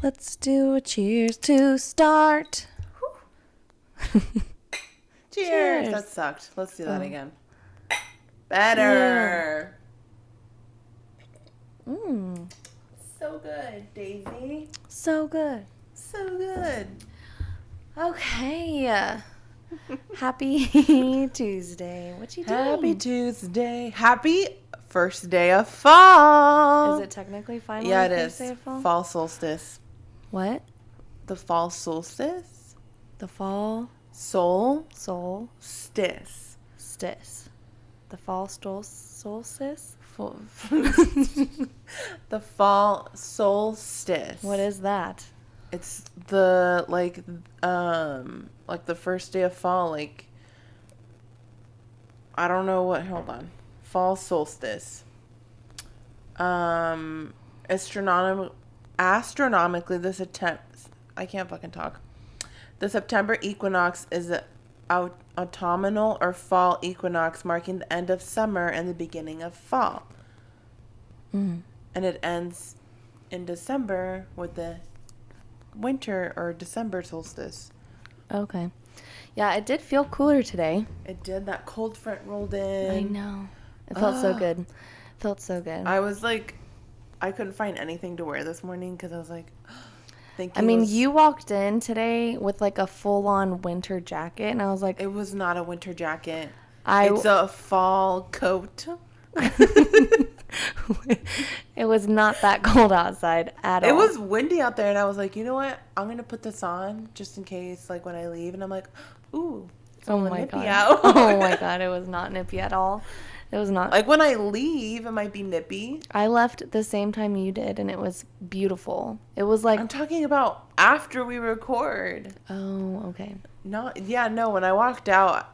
Let's do a cheers to start. Cheers. That sucked. Let's do that again. Better. Yeah. So good, Daisy. So good. So good. Okay. Happy Tuesday. What you doing? Happy Tuesday. Happy first day of fall. Is it technically finally Yeah, it first is. day of fall? Fall solstice. What? The fall solstice? The fall Solstice. solstice. The fall solstice? The fall solstice. What is that? It's the like the first day of fall, like I don't know what, hold on. Fall solstice. Astronomically I can't fucking talk. The September equinox is the autumnal or fall equinox, marking the end of summer and the beginning of fall. Mm. And it ends in December with the winter or December solstice. Okay. Yeah, it did feel cooler today. It did. That cold front rolled in. I know. It felt so good. Felt so good. I was like, I couldn't find anything to wear this morning because I was like, you walked in today with like a full-on winter jacket, and I was like, it was not a winter jacket. It's a fall coat. It was not that cold outside at all. It was windy out there, and I was like, you know what? I'm gonna put this on just in case, like when I leave. And I'm like, ooh, it's oh all my nippy god! out. Oh my god! It was not nippy at all. It was not. Like when I leave, it might be nippy. I left the same time you did, and it was beautiful. It was like, I'm talking about after we record. Oh, okay. No, when I walked out,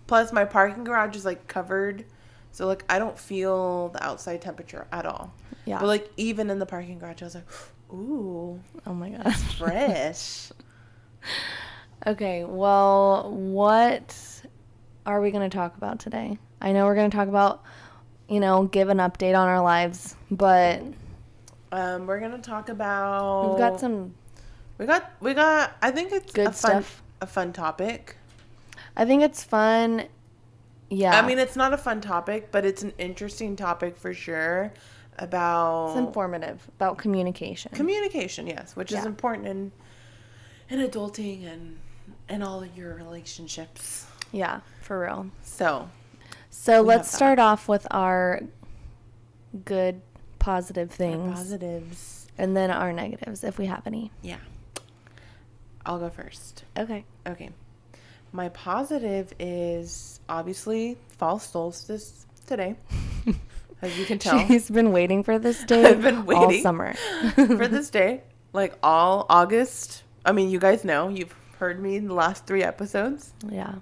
plus my parking garage is like covered, so like I don't feel the outside temperature at all. Yeah. But like even in the parking garage, I was like, ooh, Oh my god, that's fresh. Okay, well, what are we going to talk about today? I know we're going to talk about, give an update on our lives, but we're gonna talk about. we've got some. We got. I think it's Good stuff. A fun topic. I think it's fun. Yeah. I mean, it's not a fun topic, but it's an interesting topic for sure. It's informative about communication. Communication, yes, which is important in adulting and all of your relationships. Yeah, for real. So let's start off with our good, positive things. Our positives. And then our negatives, if we have any. Yeah. I'll go first. Okay. My positive is obviously fall solstice today. As you can tell. She's been waiting for this day I've been waiting all summer. for this day. Like all August. I mean, you guys know. You've heard me in the last 3 episodes. Yeah.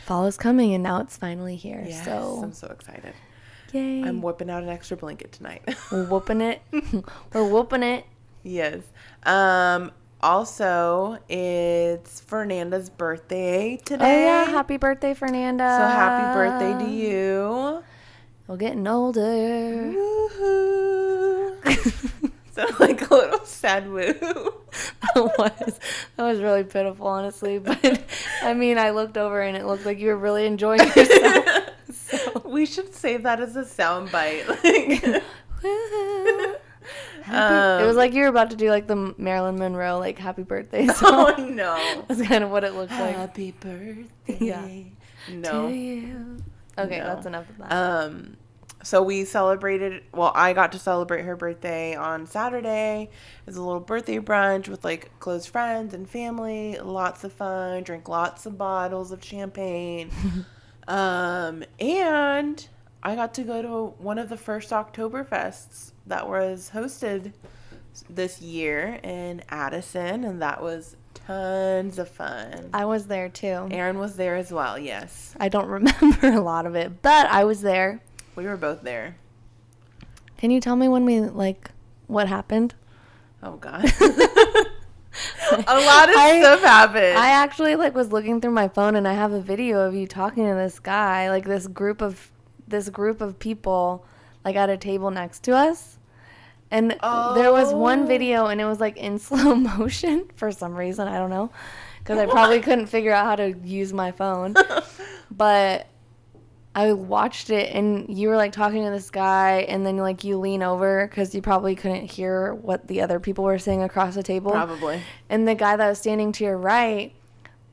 Fall is coming, and now it's finally here. Yes, so I'm so excited. Yay. I'm whipping out an extra blanket tonight. We're whooping it. We're whooping it. Yes. Also, it's Fernanda's birthday today. Oh, yeah. Happy birthday, Fernanda. So happy birthday to you. We're getting older. Woohoo. Sound like a little sad woo. That was really pitiful, honestly. But, I mean, I looked over, and it looked like you were really enjoying yourself. So. We should save that as a sound bite. Woohoo. It was like you were about to do like the Marilyn Monroe like happy birthday song. Oh no. That's kind of what it looked like. Happy birthday. Yeah. No. To you. Okay, No. that's enough of that. So we celebrated, I got to celebrate her birthday on Saturday. It was a little birthday brunch with like close friends and family. Lots of fun. Drank lots of bottles of champagne. And I got to go to one of the first Oktoberfests that was hosted this year in Addison, and that was tons of fun. I was there too. Aaron was there as well, yes. I don't remember a lot of it, but I was there. We were both there. Can you tell me when what happened? Oh, God. A lot of stuff happened. I actually was looking through my phone, and I have a video of you talking to this guy, this group of people at a table next to us. And there was one video, and it was like in slow motion for some reason. I don't know. Because I probably couldn't figure out how to use my phone. But I watched it, and you were like talking to this guy, and then like you lean over because you probably couldn't hear what the other people were saying across the table. Probably. And the guy that was standing to your right,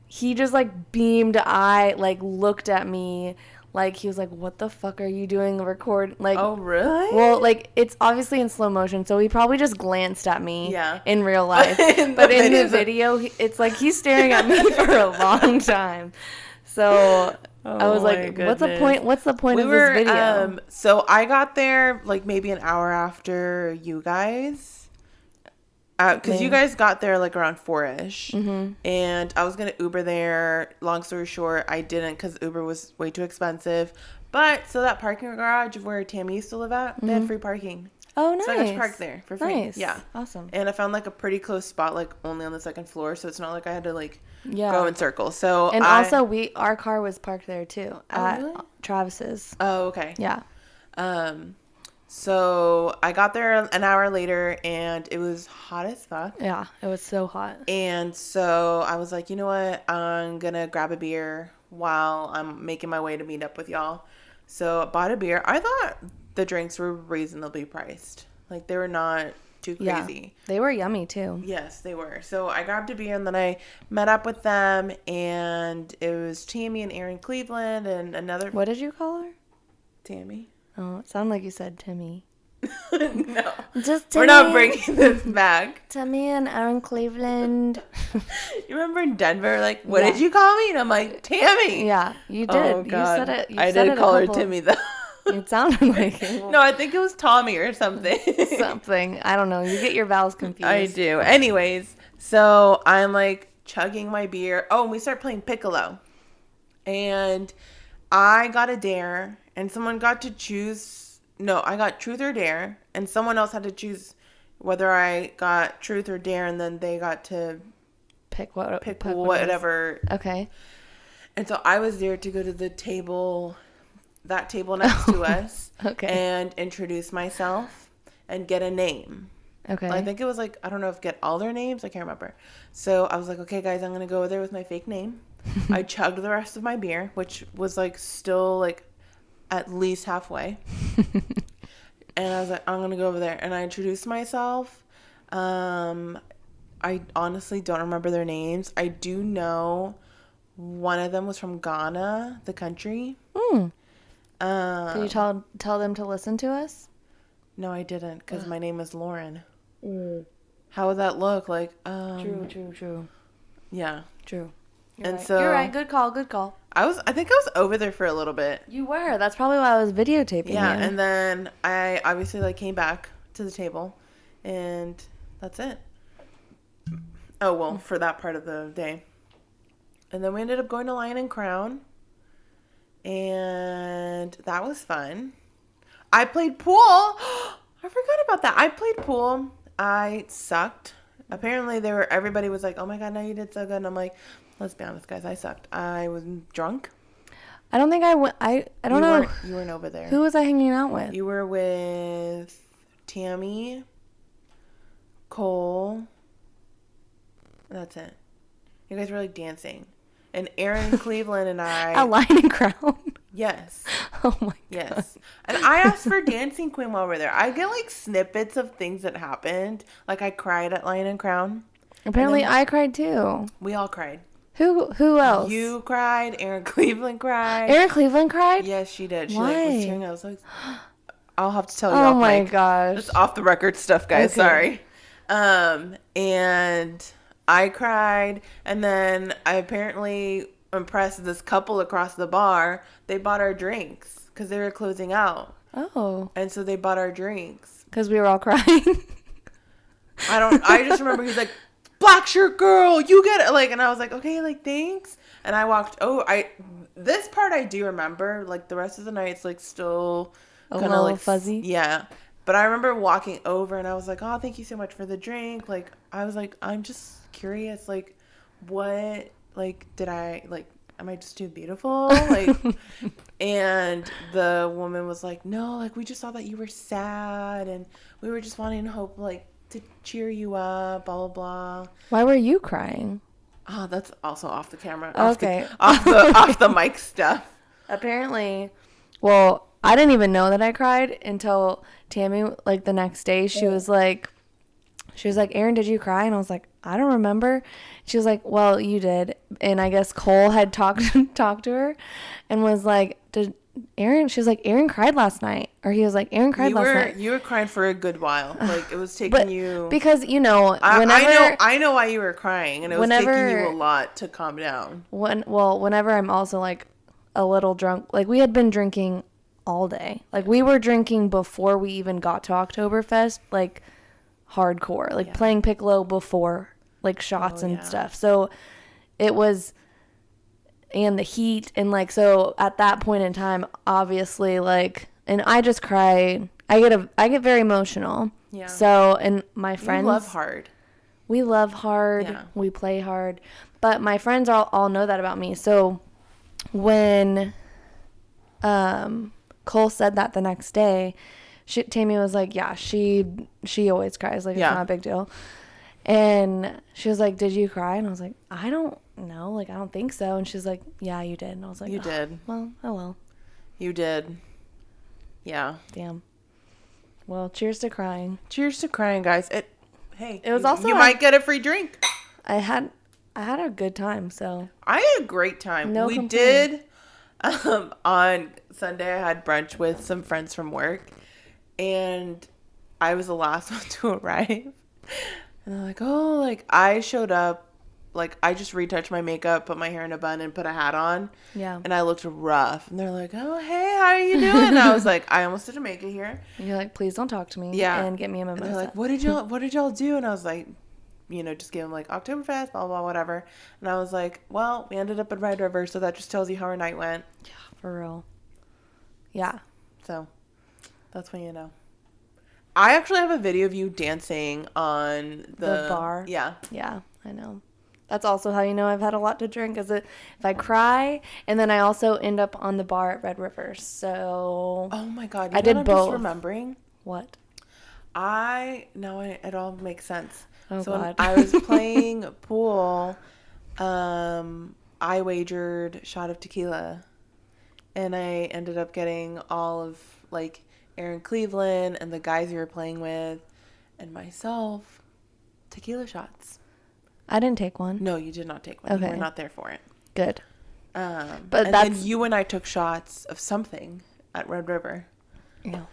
he just like beamed eye, like looked at me, like he was like, "What the fuck are you doing? Record like." Oh really? Well, like it's obviously in slow motion, so he probably just glanced at me. Yeah. In real life, but in the video, it's like he's staring at me for a long time. So I was like, "What's the point? What's the point of this video?" So I got there like maybe an hour after you guys. Because you guys got there like around 4-ish. Mm-hmm. And I was going to Uber there. Long story short, I didn't because Uber was way too expensive. But so that parking garage where Tammy used to live at, they had free parking. Oh, nice. So I got to park there for free. Nice. Yeah. Awesome. And I found like a pretty close spot, like only on the second floor. So it's not like I had to like go in circles. So and also our car was parked there too at really? Travis's. Oh, okay. Yeah. So I got there an hour later, and it was hot as fuck. Yeah, it was so hot. And so I was like, you know what? I'm going to grab a beer while I'm making my way to meet up with y'all. So I bought a beer. I thought the drinks were reasonably priced. Like, they were not too crazy. Yeah, they were yummy, too. Yes, they were. So I grabbed a beer, and then I met up with them, and it was Tammy and Erin Cleveland and another... What did you call her? Tammy. Oh, it sounded like you said Timmy. No. Just Timmy. We're not bringing this back. Timmy and Erin Cleveland. You remember in Denver, like, what did you call me? And I'm like, Tammy. Yeah, you did. Oh, God. You said it. I did call her Timmy, though. It sounded like it. No, I think it was Tommy or something. Something. I don't know. You get your vowels confused. I do. Anyways, so I'm like chugging my beer. Oh, and we start playing Piccolo. And I got a dare, and someone got to choose. No, I got truth or dare, and someone else had to choose whether I got truth or dare, and then they got to pick whatever. Okay. And so I was there to go to the table, that table next to us, okay, and introduce myself and get a name. Okay. I think it was like, I don't know if get all their names. I can't remember. So I was like, okay, guys, I'm going to go there with my fake name. I chugged the rest of my beer, which was like still like at least halfway. And I was like, I'm going to go over there. And I introduced myself. I honestly don't remember their names. I do know one of them was from Ghana, the country. Did you tell them to listen to us? No, I didn't, because my name is Lauren. How would that look? Like, True. Yeah. True. You're right. Good call. I think I was over there for a little bit. You were. That's probably why I was videotaping you. And then I obviously like came back to the table, and that's it. Oh, well, for that part of the day. And then we ended up going to Lion and Crown, and that was fun. I played pool. I forgot about that. I played pool. I sucked. Apparently everybody was like, oh my God, no, you did so good. And I'm like, let's be honest, guys, I sucked. I was drunk. I don't think I went. I don't know. You weren't over there. Who was I hanging out with? You were with Tammy, Cole. That's it. You guys were like dancing. And Erin Cleveland and I. At Lion and Crown? Yes. Oh my God. Yes. And I asked for Dancing Queen while we're there. I get like snippets of things that happened. Like I cried at Lion and Crown. Apparently I cried too. We all cried. Who else? You cried. Erin Cleveland cried. Erin Cleveland cried? Yes, she did. She Why? like was tearing. I was like, I'll have to tell you. Oh my gosh. It's off the record stuff, guys. Okay. Sorry. And I cried, and then I apparently impressed this couple across the bar. They bought our drinks because they were closing out. Oh. And so they bought our drinks. Because we were all crying. I just remember he's like, black shirt girl, you get it. Like, and I was like, okay, like, thanks. And I walked, this part I do remember. Like, the rest of the night, it's like still kind of like fuzzy. Yeah. But I remember walking over and I was like, oh, thank you so much for the drink. Like, I was like, I'm just curious, like, what, like, did I, like, am I just too beautiful? Like, and the woman was like, no, like, we just saw that you were sad and we were just wanting to hope, like, to cheer you up, blah, blah, blah. Why were you crying? Oh, that's also off the camera. Okay. Off the mic stuff. Apparently, well, I didn't even know that I cried until Tammy, like, the next day, she was like, Erin, did you cry? And I was like, I don't remember. She was like, well, you did. And I guess Cole had talked to her and was like, did Erin? She was like, Erin cried last night. Or he was like, Erin cried last night. You were crying for a good while. Like, it was taking you. Because, you know, whenever. I know why you were crying. And it was taking you a lot to calm down. Whenever I'm also, like, a little drunk. Like, we had been drinking all day. Like, we were drinking before we even got to Oktoberfest. Like, hardcore. Like, playing Piccolo before, like, shots and stuff. So it was, and the heat, and, like, so at that point in time, obviously, like, and I just cry. I get very emotional. Yeah. So, and my friends, we love hard. Yeah. We play hard. But my friends all know that about me. So when Cole said that the next day, Tammy was like, yeah, she always cries. Like, it's not a big deal. And she was like, did you cry? And I was like, I don't know. Like, I don't think so. And she's like, yeah, you did. And I was like, you did. Well, oh well. You did. Yeah. Damn. Well, cheers to crying. Cheers to crying, guys. It was also you might get a free drink. I had a good time, so. I had a great time. We did on Sunday. I had brunch with some friends from work. And I was the last one to arrive. And they're like, oh, like, I showed up. Like, I just retouched my makeup, put my hair in a bun, and put a hat on. Yeah. And I looked rough. And they're like, oh, hey, how are you doing? And I was like, I almost didn't make it here. And you're like, please don't talk to me. Yeah. And get me a mimosa. And they're like, what did y'all do? And I was like, you know, just give them, like, Oktoberfest, blah, blah, whatever. And I was like, well, we ended up at Red River, so that just tells you how our night went. Yeah, for real. Yeah. So, that's when you know. I actually have a video of you dancing on the bar. Yeah. Yeah, I know. That's also how you know I've had a lot to drink, is if I cry, and then I also end up on the bar at Red River. So oh my God, I did both. Just remembering what? It all makes sense. Oh so God. When I was playing pool, I wagered a shot of tequila, and I ended up getting all of, like, Aaron Cleveland and the guys you were playing with and myself tequila shots. I didn't take one. No, you did not take one. Okay. You were not there for it. Good. But then you and I took shots of something at Red River. Yeah.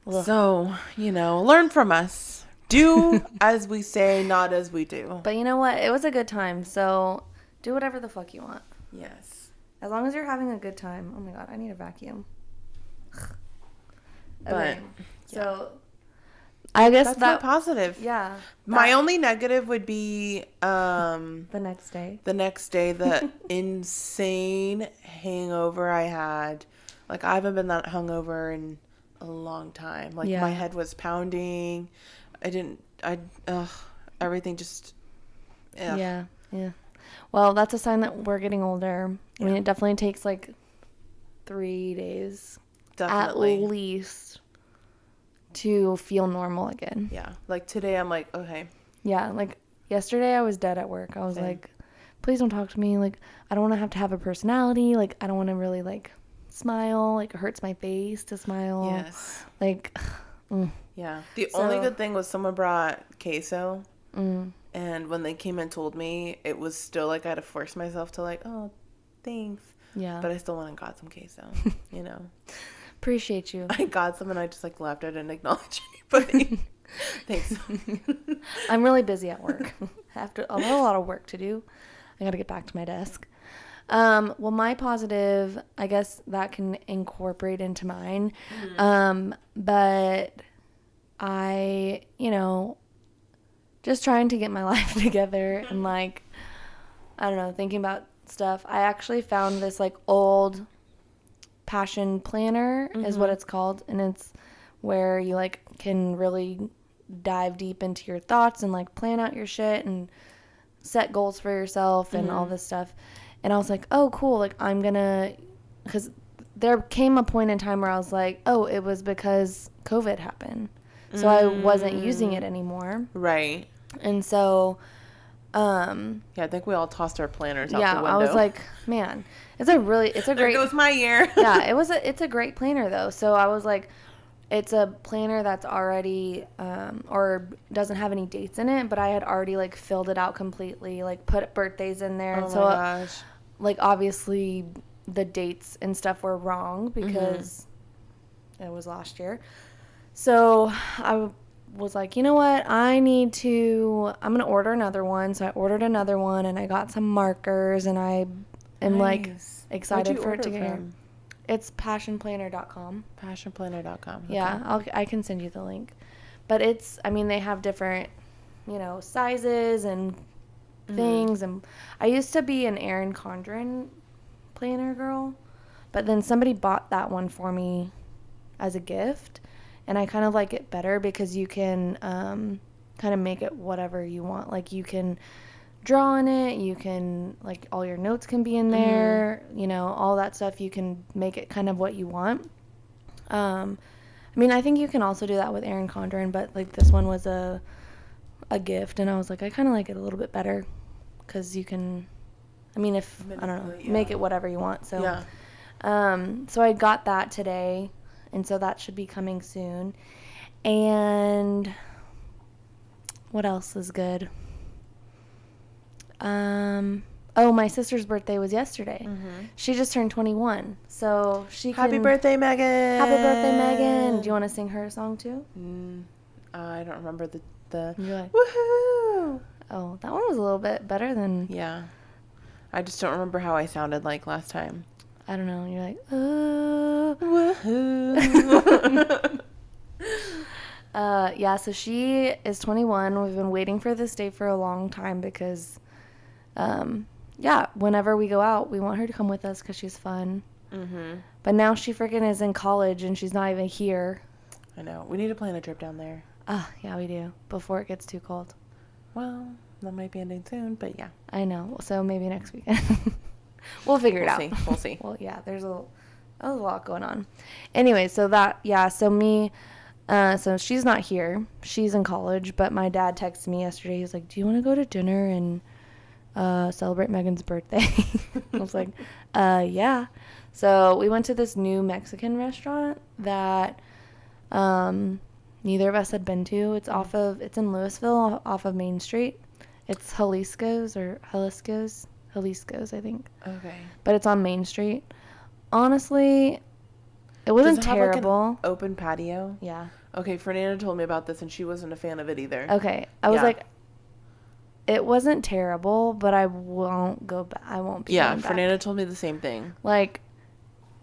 Ugh. So, you know, learn from us. Do as we say, not as we do. But you know what? It was a good time. So do whatever the fuck you want. Yes. As long as you're having a good time. Oh my God, I need a vacuum. But okay. So I guess that's not positive. Yeah. My only negative would be the next day. The insane hangover I had. Like, I haven't been that hungover in a long time. Like, my head was pounding. Everything just. Ugh. Yeah. Yeah. Well, that's a sign that we're getting older. Yeah. I mean, it definitely takes like 3 days. Definitely. At least. To feel normal again. Yeah. Like, today I'm like, okay. Yeah. Like, yesterday I was dead at work. I was like, please don't talk to me. Like, I don't want to have a personality. Like, I don't want to really, like, smile. Like, it hurts my face to smile. Yes. Like, yeah. The only good thing was someone brought queso. And when they came and told me, it was still like I had to force myself to, like, oh, thanks. Yeah. But I still went and got some queso, you know. Appreciate you. I got some and I just, like, left. I didn't acknowledge anybody. Thanks. I'm really busy at work. I have a lot of work to do. I got to get back to my desk. Well, my positive, I guess that can incorporate into mine. But I, you know, just trying to get my life together and, like, I don't know, thinking about stuff. I actually found this, like, old passion planner is what it's called, and it's where you, like, can really dive deep into your thoughts and, like, plan out your shit and set goals for yourself and all this stuff. And I was like, oh, cool. Like, I'm going to, because there came a point in time where I was like, oh, it was because COVID happened. So I wasn't using it anymore. Right. And so, yeah, I think we all tossed our planners out the window. I was like, man, it's a great, there goes my year. yeah, it's a great planner though. So I was like, it's a planner that's already, or doesn't have any dates in it, but I had already like filled it out completely, like put birthdays in there. Oh so, my gosh. Like obviously the dates and stuff were wrong because it was last year. So I was like, you know what? I'm going to order another one. So I ordered another one and I got some markers and I am like excited for it to get here. It's passionplanner.com. Passionplanner.com. Okay. Yeah, I can send you the link. But they have different, sizes and things. And I used to be an Erin Condren planner girl, but then somebody bought that one for me as a gift. And I kind of like it better because you can kind of make it whatever you want. Like, you can draw in it. You can, like, all your notes can be in there. All that stuff. You can make it kind of what you want. I think you can also do that with Erin Condren, but, like, this one was a gift. And I was like, I kind of like it a little bit better because you can, make it whatever you want. So, yeah. So I got that today. And so that should be coming soon. And what else is good? My sister's birthday was yesterday. She just turned 21. So she Happy birthday, Megan. Happy birthday, Megan. Do you want to sing her a song too? I don't remember the You're like, woohoo. Oh, that one was a little bit better than... Yeah. I just don't remember how I sounded like last time. I don't know. You're like, oh. Woohoo. Yeah, so she is 21. We've been waiting for this day for a long time because, whenever we go out, we want her to come with us because she's fun. But now she freaking is in college and she's not even here. I know. We need to plan a trip down there. Yeah, we do. Before it gets too cold. Well, that might be ending soon, but yeah. I know. So maybe next weekend. We'll figure it out. We'll see. Well, yeah, there's a lot going on. Anyway, so so she's not here. She's in college, but my dad texted me yesterday. He was like, do you want to go to dinner and celebrate Megan's birthday? I was like, yeah. So we went to this new Mexican restaurant that neither of us had been to. It's in Louisville off of Main Street. It's Jalisco's, I think. Okay. But it's on Main Street. Honestly, it wasn't terrible. Like, an open patio? Yeah. Okay, Fernanda told me about this and she wasn't a fan of it either. Okay. I was like, it wasn't terrible, but I won't go back. I won't be going back. Fernanda told me the same thing. Like,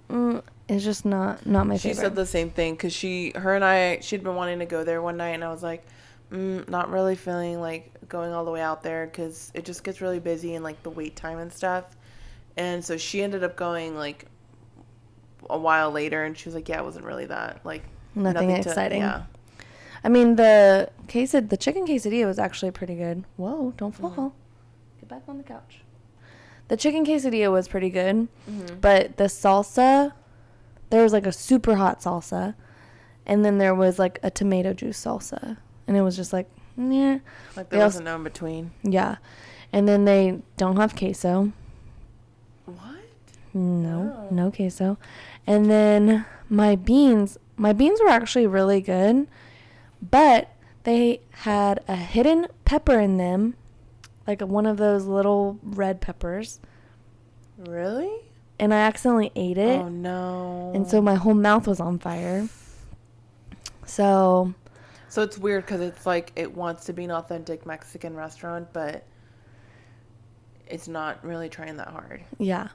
it's just not my favorite. She said the same thing because she'd been wanting to go there one night and I was like, not really feeling like going all the way out there because it just gets really busy and like the wait time and stuff. And so she ended up going like a while later and she was like, yeah, it wasn't really that like nothing exciting. Yeah. I mean, the chicken quesadilla was actually pretty good. Whoa, don't fall. Get back on the couch. The chicken quesadilla was pretty good, but the salsa, there was like a super hot salsa, and then there was like a tomato juice salsa, and it was just like, yeah. Like there wasn't no in between. Yeah. And then they don't have queso. What? No queso. And then my beans were actually really good, but they had a hidden pepper in them, like one of those little red peppers. Really? And I accidentally ate it. Oh, no. And so my whole mouth was on fire. So it's weird because it's like it wants to be an authentic Mexican restaurant, but it's not really trying that hard. Yeah.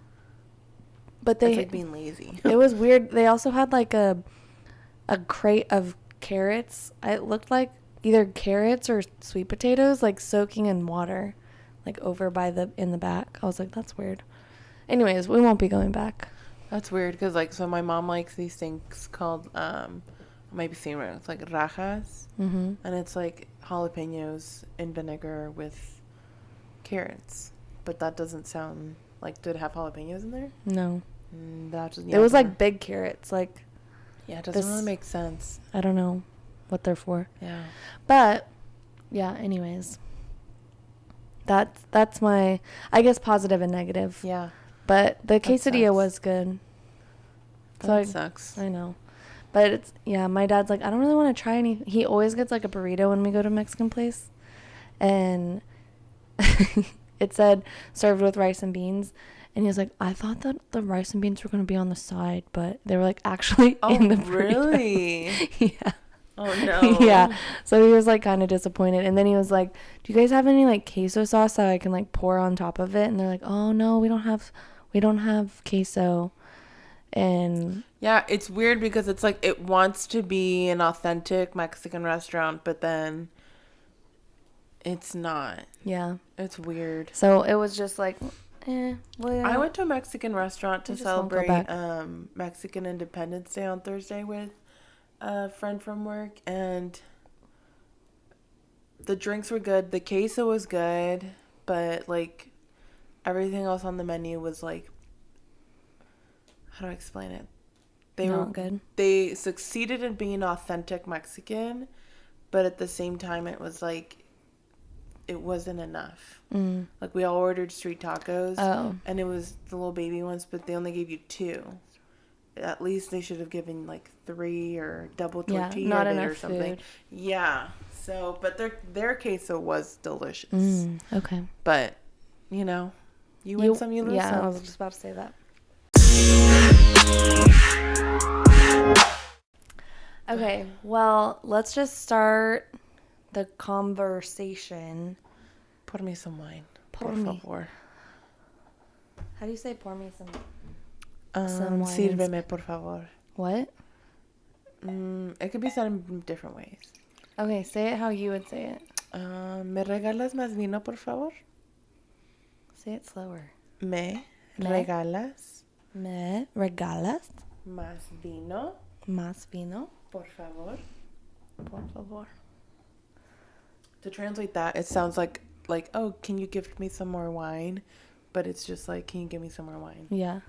But it's like being lazy. It was weird. They also had like a crate of carrots. It looked like either carrots or sweet potatoes, like soaking in water, like over in the back. I was like, that's weird. Anyways, we won't be going back. That's weird because like, so my mom likes these things called, I might be saying it, it's like rajas. And it's like jalapenos in vinegar with carrots. But that doesn't sound Like, did it have jalapenos in there? No. Yeah, it was like big carrots. Like, yeah, it doesn't really make sense. I don't know what they're for. Yeah. But, yeah, anyways. That's my, I guess, positive and negative. Yeah. But the quesadilla was good. That sucks. I know. But it's, yeah, my dad's like, I don't really want to try any. He always gets like a burrito when we go to a Mexican place. And it said served with rice and beans. And he was like, I thought that the rice and beans were going to be on the side, but they were like actually in the burrito. Really? Yeah. Oh, no. Yeah. So he was like kind of disappointed. And then he was like, do you guys have any like queso sauce that I can like pour on top of it? And they're like, oh no, we don't have queso. And yeah, it's weird because it's like it wants to be an authentic Mexican restaurant, but then it's not. Yeah. It's weird. So it was just like, well, yeah. I went to a Mexican restaurant to celebrate Mexican Independence Day on Thursday with a friend from work, and the drinks were good. The queso was good, but like everything else on the menu was like, how do I explain it? They Not were good. They succeeded in being authentic Mexican, but at the same time it was like it wasn't enough. Like we all ordered street tacos, and it was the little baby ones, but they only gave you 2. At least they should have given like 3 or double tortilla not enough or something. food. Yeah. So, but their queso was delicious. Okay. But you know, you win some, you lose some. Yeah, I was just about to say that. Okay, well, let's just start the conversation. Pour me some wine. Por favor. How do you say pour me some wine? Sírveme, por favor. What? It could be said in different ways. Okay, say it how you would say it. ¿Me regalas más vino, por favor? Say it slower. ¿Me regalas más vino? Más vino. Por favor. Por favor. To translate that, it sounds like, oh, can you give me some more wine? But it's just like, can you give me some more wine? Yeah.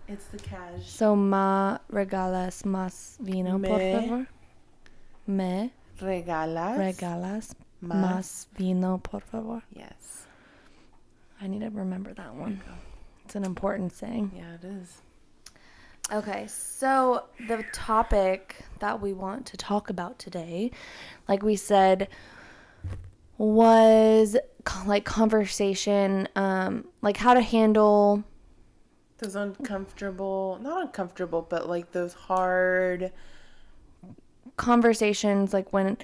It's the cash. So, ¿me regalas más vino, por favor? ¿Me regalas más vino, por favor? Yes. I need to remember that one. It's an important saying. Yeah, it is. Okay, so the topic that we want to talk about today, like we said, was like conversation, like how to handle those not uncomfortable, but like those hard conversations, like when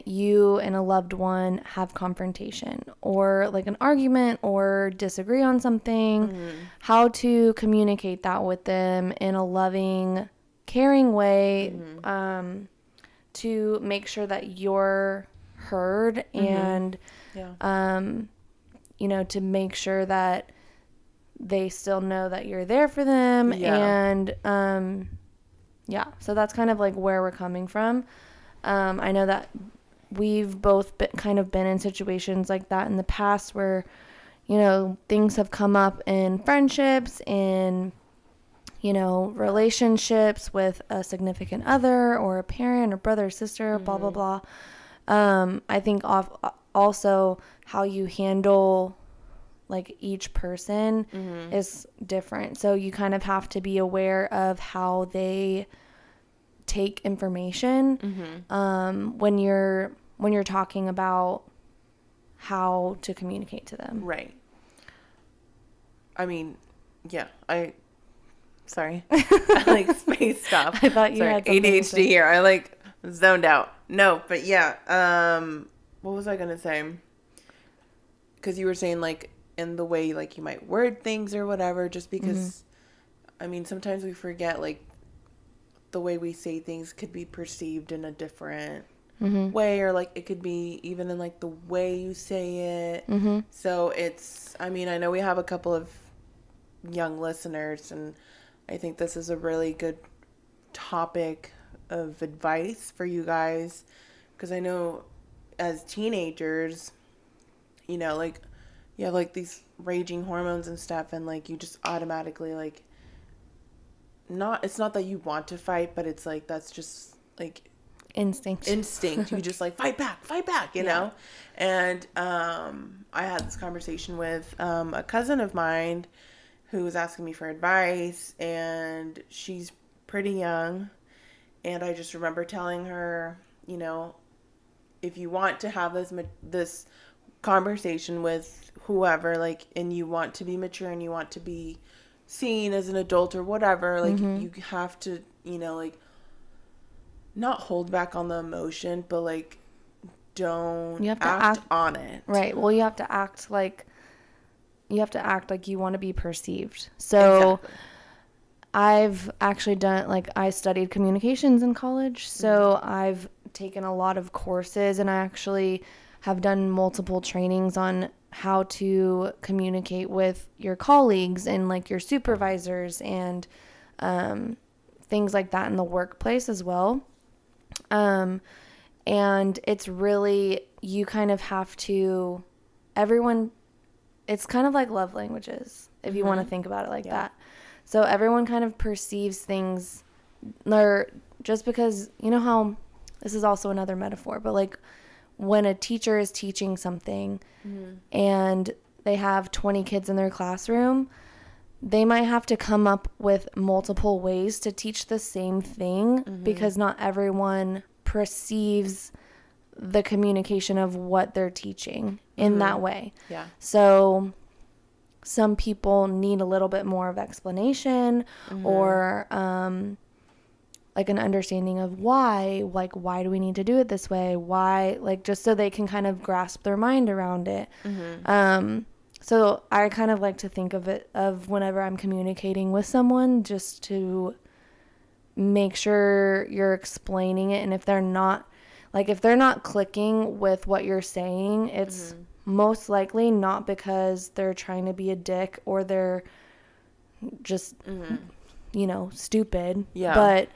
you and a loved one have confrontation or like an argument or disagree on something, how to communicate that with them in a loving, caring way, to make sure that you're heard and, you know, to make sure that they still know that you're there for them. And, so that's kind of like where we're coming from. I know that we've both been in situations like that in the past where, you know, things have come up in friendships and, you know, relationships with a significant other or a parent or brother or sister, blah, blah, blah. I think also how you handle like each person is different. So you kind of have to be aware of how they take information when you're talking about how to communicate to them. Right. I mean, yeah, sorry. I like spaced off. I thought you had ADHD here. I like zoned out. No, but yeah. What was I going to say? Because you were saying like in the way like you might word things or whatever, just because, I mean, sometimes we forget like the way we say things could be perceived in a different way, or like it could be even in like the way you say it. So it's, I mean, I know we have a couple of young listeners, and I think this is a really good topic of advice for you guys, because I know as teenagers, you know, like you have like these raging hormones and stuff, and like you just automatically like it's not that you want to fight, but it's like that's just like instinct. You just like fight back, you know. And I had this conversation with a cousin of mine who was asking me for advice, and she's pretty young, and I just remember telling her, you know, if you want to have this conversation with whoever, like, and you want to be mature and you want to be seen as an adult or whatever, like, you have to, you know, like, not hold back on the emotion, but like don't you have to act on it. Right. Well, you have to act like you want to be perceived. So exactly. I've actually done, like, I studied communications in college, so I've taken a lot of courses, and I actually have done multiple trainings on how to communicate with your colleagues and like your supervisors and things like that in the workplace as well. And it's really, you kind of have to, it's kind of like love languages, if you want to think about it like that. So everyone kind of perceives things, or just because, you know how, this is also another metaphor, but like when a teacher is teaching something and they have 20 kids in their classroom, they might have to come up with multiple ways to teach the same thing because not everyone perceives the communication of what they're teaching in that way. Yeah. So some people need a little bit more of explanation or like an understanding of why, like, why do we need to do it this way? Why, like, just so they can kind of grasp their mind around it. So I kind of like to think of it of whenever I'm communicating with someone, just to make sure you're explaining it. And if they're not clicking with what you're saying, it's most likely not because they're trying to be a dick or they're just, you know, stupid. Yeah. But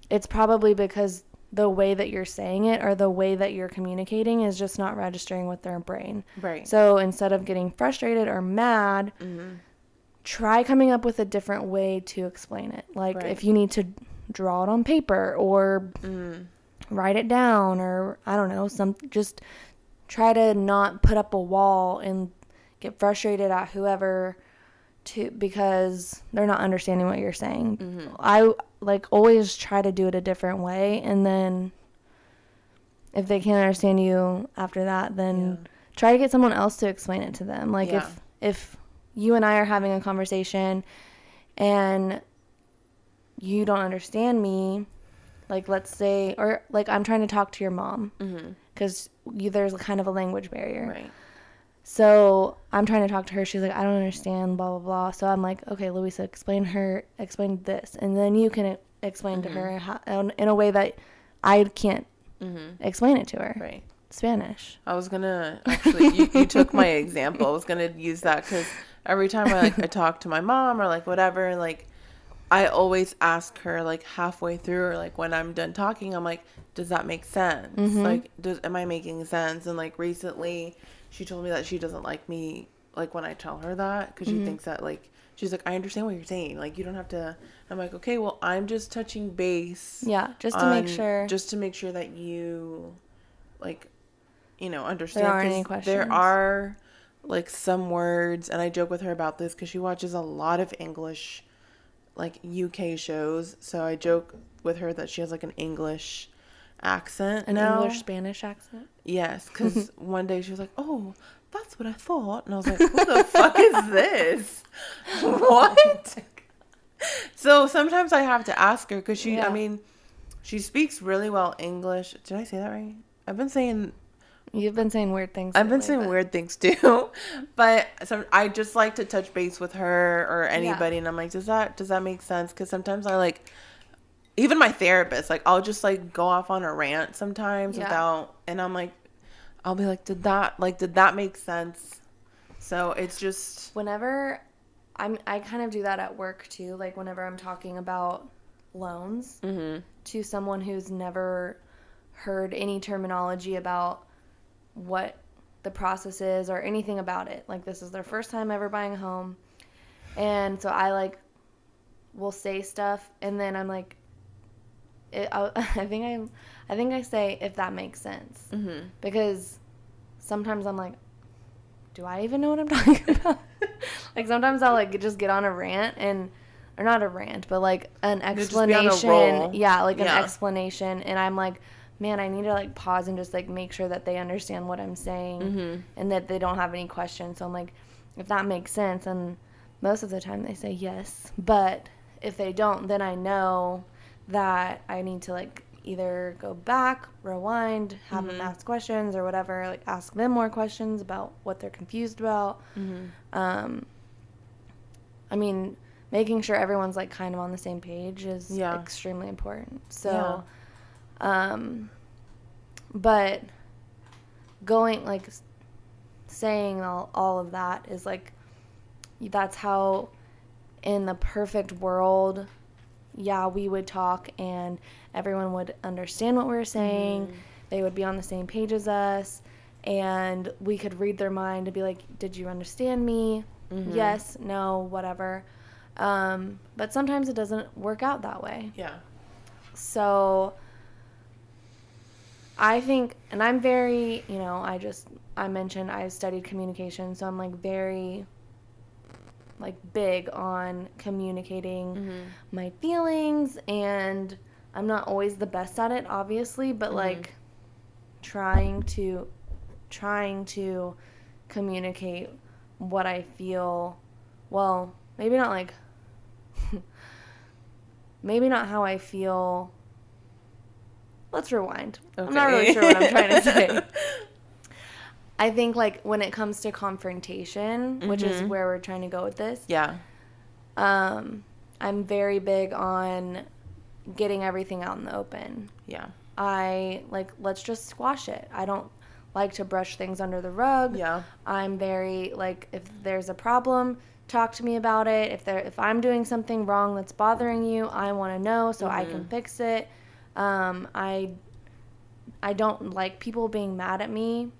it's probably because the way that you're saying it or the way that you're communicating is just not registering with their brain. Right. So instead of getting frustrated or mad, try coming up with a different way to explain it. Like if you need to draw it on paper or write it down, or I don't know, just try to not put up a wall and get frustrated at whoever because they're not understanding what you're saying. I like always try to do it a different way, and then if they can't understand you after that, then try to get someone else to explain it to them. Like if you and I are having a conversation and you don't understand me, like let's say, or like I'm trying to talk to your mom because there's kind of a language barrier. Right. So I'm trying to talk to her. She's like, I don't understand, blah, blah, blah. So I'm like, okay, Louisa, explain this. And then you can explain to her in a way that I can't explain it to her. Right. Spanish. I was going to, actually, you took my example. I was going to use that because every time I talk to my mom or like whatever, like I always ask her like halfway through or like when I'm done talking, I'm like, does that make sense? Like, am I making sense? And like recently she told me that she doesn't like me, like, when I tell her that, because she thinks that, like, she's like, I understand what you're saying. Like, you don't have to. I'm like, okay, well, I'm just touching base. Yeah, just to make sure. Just to make sure that you, like, you know, understand. There aren't any questions. There are, like, some words, and I joke with her about this because she watches a lot of English, like, UK shows. So I joke with her that she has, like, an English accent now. English-Spanish accent? Yes, because one day she was like, oh, that's what I thought. And I was like, who the fuck is this? What? So sometimes I have to ask her because I mean, she speaks really well English. Did I say that right? You've been saying weird things. I've been saying weird things too. But I just like to touch base with her or anybody. And I'm like, does that make sense? Because sometimes I like... Even my therapist, like, I'll just, like, go off on a rant sometimes without, and I'm like, I'll be like, did that make sense? So it's just... Whenever, I kind of do that at work, too. Like, whenever I'm talking about loans to someone who's never heard any terminology about what the process is or anything about it. Like, this is their first time ever buying a home. And so I, like, will say stuff, and then I'm like, I think I say, if that makes sense. Mm-hmm. Because sometimes I'm like, do I even know what I'm talking about? Like, sometimes I'll, like, just get on a rant, or not a rant, but, like, an explanation. Just be on a roll. Yeah, like, an explanation. And I'm like, man, I need to, like, pause and just, like, make sure that they understand what I'm saying. Mm-hmm. And that they don't have any questions. So I'm like, if that makes sense. And most of the time they say yes. But if they don't, then I know that I need to, like, either go back, rewind, have them ask questions or whatever, like, ask them more questions about what they're confused about. Mm-hmm. I mean, making sure everyone's, like, kind of on the same page is extremely important. So, but going, like, saying all of that is, like, that's how, in the perfect world, we would talk and everyone would understand what we were saying. Mm-hmm. They would be on the same page as us, and we could read their mind and be like, did you understand me? Mm-hmm. Yes, no, whatever. But sometimes it doesn't work out that way. Yeah. So I think, and I'm very, I mentioned I studied communication, so I'm, like, very, like, big on communicating my feelings, and I'm not always the best at it, obviously, but like, trying to communicate what I feel. Well, maybe not, like, maybe not how I feel. Let's rewind. Okay. I'm not really sure what I'm trying to say. I think, like, when it comes to confrontation, which is where we're trying to go with this. Yeah. I'm very big on getting everything out in the open. Yeah. Let's just squash it. I don't like to brush things under the rug. Yeah. I'm very, like, if there's a problem, talk to me about it. If I'm doing something wrong that's bothering you, I want to know so I can fix it. I don't like people being mad at me,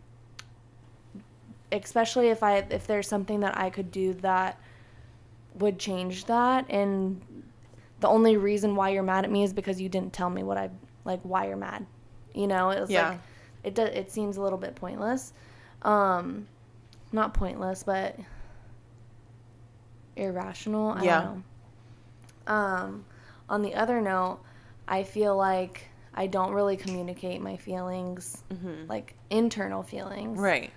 especially if there's something that I could do that would change that, and the only reason why you're mad at me is because you didn't tell me why you're mad. It was like, it seems a little bit pointless. Not pointless, but irrational. I don't know. On the other note, I feel like I don't really communicate my feelings, like internal feelings. Right.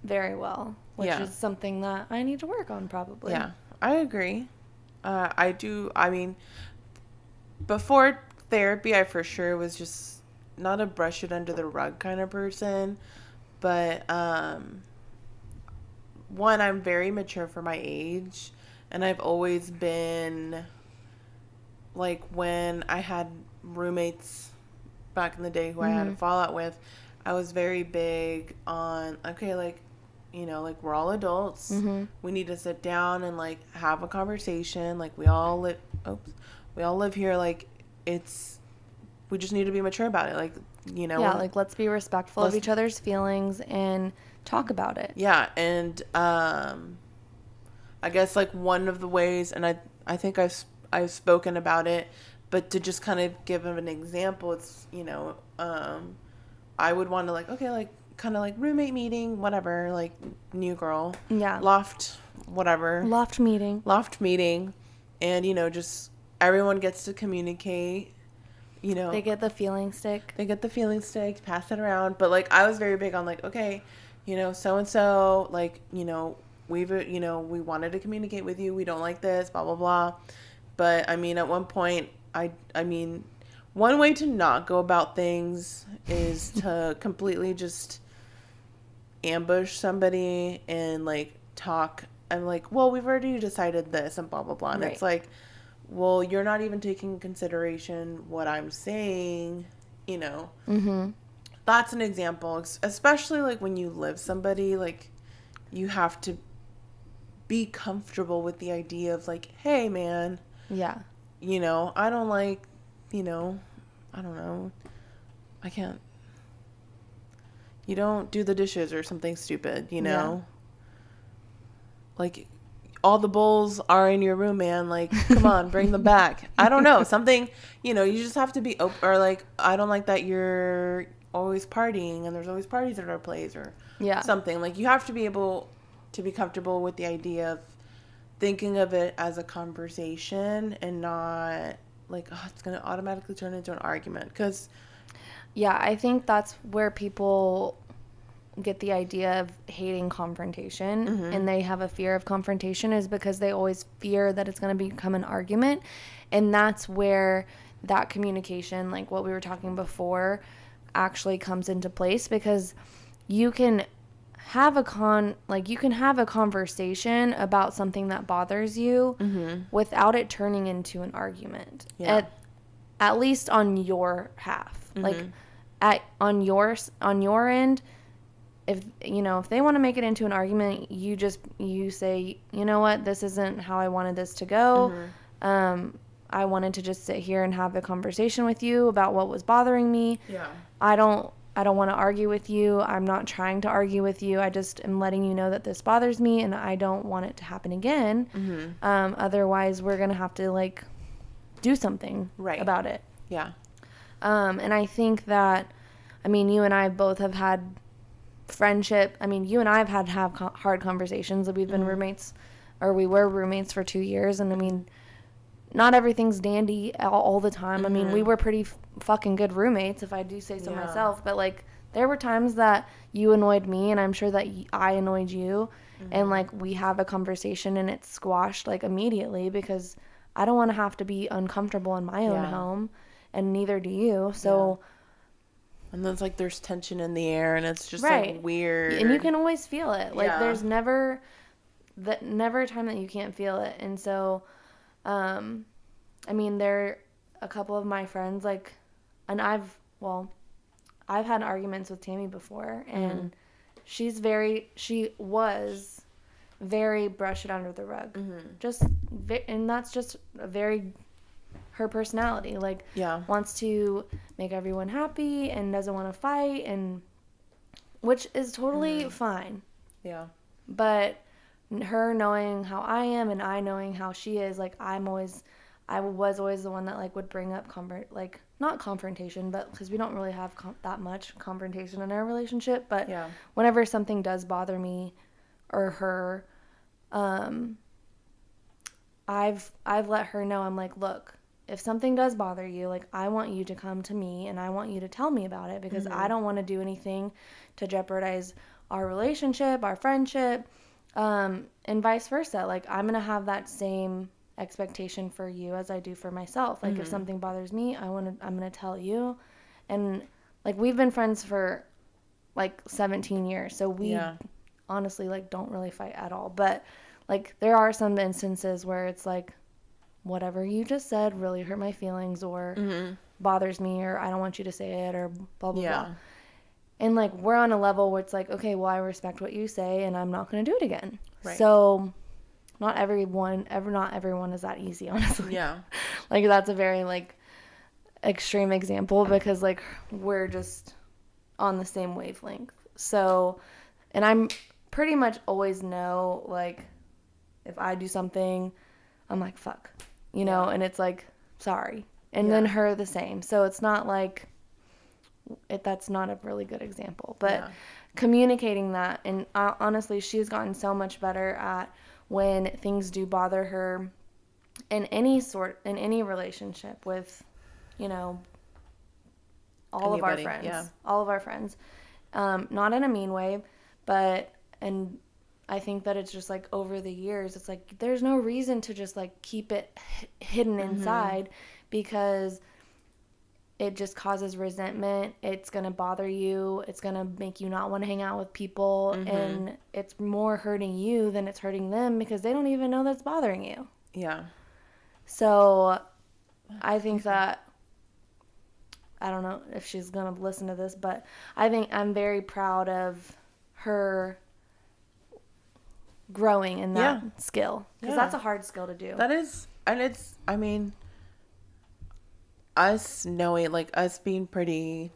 Very well, which is something that I need to work on probably. Yeah, I agree. I do. I mean, before therapy, I for sure was just not a brush it under the rug kind of person. But, one, I'm very mature for my age. And I've always been, like, when I had roommates back in the day who I had a fallout with, I was very big on, okay, like, like, we're all adults. We need to sit down and, like, have a conversation. Like, we all live here. Like, we just need to be mature about it. Like, Yeah, like, let's be respectful of each other's feelings and talk about it. Yeah, and I guess, like, one of the ways, and I think I've spoken about it, but to just kind of give them an example, it's, I would want to, like, okay, like, kind of like roommate meeting, whatever, like, new girl. Yeah. Loft, whatever. Loft meeting. And, just everyone gets to communicate, They get the feeling stick. Pass it around. But, like, I was very big on, like, okay, so-and-so, like, we wanted to communicate with you. We don't like this, blah, blah, blah. But, I mean, at one point, I mean, one way to not go about things is to completely just ambush somebody and, like, talk. I'm like, well, we've already decided this and blah, blah, blah. And It's like, well, you're not even taking consideration what I'm saying, That's an example, especially, like, when you live somebody, like, you have to be comfortable with the idea of, like, hey, man. Yeah. I don't like, I don't know. I can't. You don't do the dishes or something stupid, you know? Like, all the bowls are in your room, man. Like, come on, bring them back. I don't know. Something, you know, you just have to be open. Or, like, I don't like that you're always partying and there's always parties at our place or something. Like, you have to be able to be comfortable with the idea of thinking of it as a conversation and not, like, oh, it's going to automatically turn into an argument. Because... Yeah, I think that's where people get the idea of hating confrontation, and they have a fear of confrontation, is because they always fear that it's going to become an argument. And that's where that communication, like what we were talking before, actually comes into place, because you can have a conversation about something that bothers you without it turning into an argument. At least on your half. Like on your end, if they want to make it into an argument, you say, you know what, this isn't how I wanted this to go. I wanted to just sit here and have a conversation with you about what was bothering me. I don't want to argue with you. I'm not trying to argue with you. I just am letting you know that this bothers me and I don't want it to happen again. Otherwise we're going to have to, like, do something about it. And I think that, I mean, you and I both have had friendship. I mean, you and I have had hard conversations. We've been roommates, or we were roommates for 2 years. And I mean, not everything's dandy all the time. I mean, we were pretty fucking good roommates, if I do say so myself. But, like, there were times that you annoyed me, and I'm sure that I annoyed you. And, like, we have a conversation and it's squashed, like, immediately, because I don't want to have to be uncomfortable in my own home. And neither do you. So, and then it's like there's tension in the air, and it's just like weird. And you can always feel it. Like there's never a time that you can't feel it. And so, I mean, there a couple of my friends, like, and I've had arguments with Tammy before, and she was very brush it under the rug. And that's just a very her personality, like, wants to make everyone happy and doesn't want to fight, and which is totally fine. But her knowing how I am and I knowing how she is, like, I was always the one that, like, would bring up not confrontation, but because we don't really have that much confrontation in our relationship, but whenever something does bother me or her, I've let her know. I'm like, look, if something does bother you, like, I want you to come to me and I want you to tell me about it, because I don't want to do anything to jeopardize our relationship, our friendship, and vice versa. Like, I'm going to have that same expectation for you as I do for myself. Like, if something bothers me, I'm going to tell you. And, like, we've been friends for, like, 17 years. So we honestly, like, don't really fight at all. But, like, there are some instances where it's like, whatever you just said really hurt my feelings, or bothers me, or I don't want you to say it, or blah, blah, blah. And, like, we're on a level where it's like, okay, well, I respect what you say, and I'm not going to do it again. So not everyone is that easy, honestly. Like, that's a very, like, extreme example, because, like, we're just on the same wavelength. So, and I'm pretty much always know, like, if I do something, I'm like, fuck. And it's like, sorry. And then her the same. So it's not like, that's not a really good example. But communicating that, and honestly, she's gotten so much better at when things do bother her in any relationship with, all of our friends. All of our friends. Not in a mean way, but, and I think that it's just, like, over the years, it's like, there's no reason to just, like, keep it hidden inside, because it just causes resentment. It's going to bother you. It's going to make you not want to hang out with people. And it's more hurting you than it's hurting them, because they don't even know that's bothering you. So I think that, I don't know if she's going to listen to this, but I think I'm very proud of her growing in that skill, because that's a hard skill to do. That is. And it's, I mean, us knowing, like, us being pretty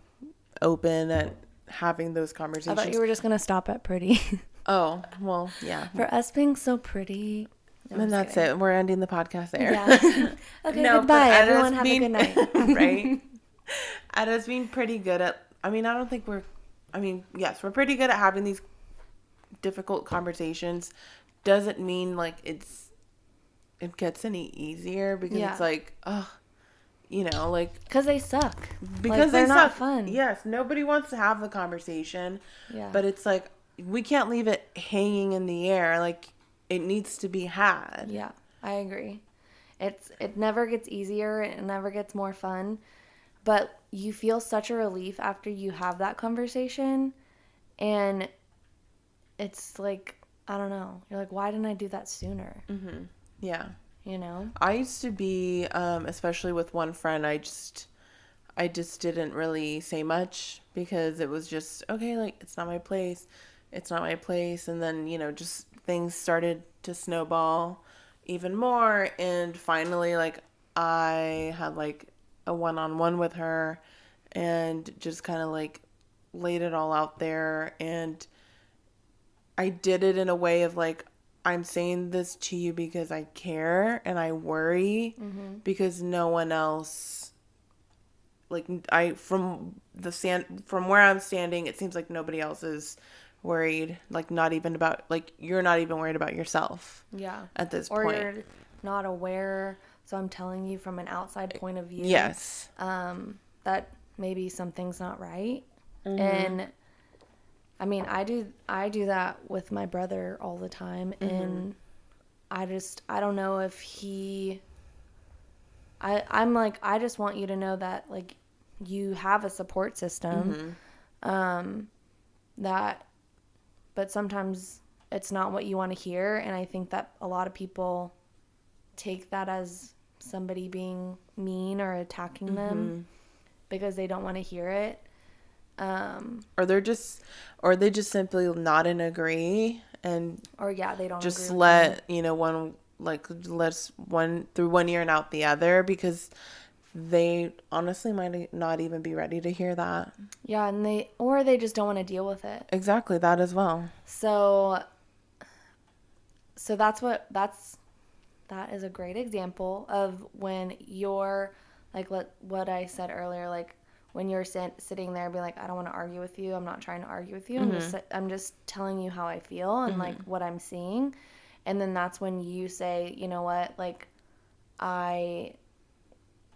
open having those I conversations. thought you were just going to stop at pretty. Oh, well, yeah. For us being so pretty. No, And that's it. We're ending the podcast there. Yeah. Okay, No, goodbye. but Everyone have a good night. Right? At us being pretty good at, I mean, I don't think yes, we're pretty good at having these difficult conversations. Doesn't mean like it gets any easier, because it's like, oh, you know, like, because they suck. because like, they're they not suck. fun. Yes, nobody wants to have the conversation. Yeah. But it's like, we can't leave it hanging in the air. Like, it needs to be had. Yeah, I agree. It never gets easier. It never gets more fun. But you feel such a relief after you have that conversation. And it's like, I don't know. You're like, why didn't I do that sooner? Mm-hmm. Yeah. You know? I used to be, especially with one friend, I just didn't really say much, because it was just, okay, like, it's not my place. It's not my place. And then, you know, just things started to snowball even more. And finally, like, I had like a one-on-one with her and just kind of like laid it all out there. And I did it in a way of like, I'm saying this to you because I care and I worry, because no one else, like, from where I'm standing, it seems like nobody else is worried, like, not even about, like, you're not even worried about yourself. Yeah. At this or point. Or you're not aware, so I'm telling you from an outside point of view. Yes. That maybe something's not right. Mm-hmm. And I mean, I do that with my brother all the time. And I don't know if I'm like, I just want you to know that, like, you have a support system. But sometimes it's not what you want to hear. And I think that a lot of people take that as somebody being mean or attacking them because they don't want to hear it. Or they just simply not in agree, and they don't just agree let, you know, one, like, let's one through one ear and out the other, because they honestly might not even be ready to hear that. Yeah, and they just don't want to deal with it. Exactly, that as well. So that is a great example of when you're like, what I said earlier, like, when you're sitting there being like, I don't want to argue with you. I'm not trying to argue with you. I'm just telling you how I feel and like what I'm seeing. And then that's when you say, you know what, like, I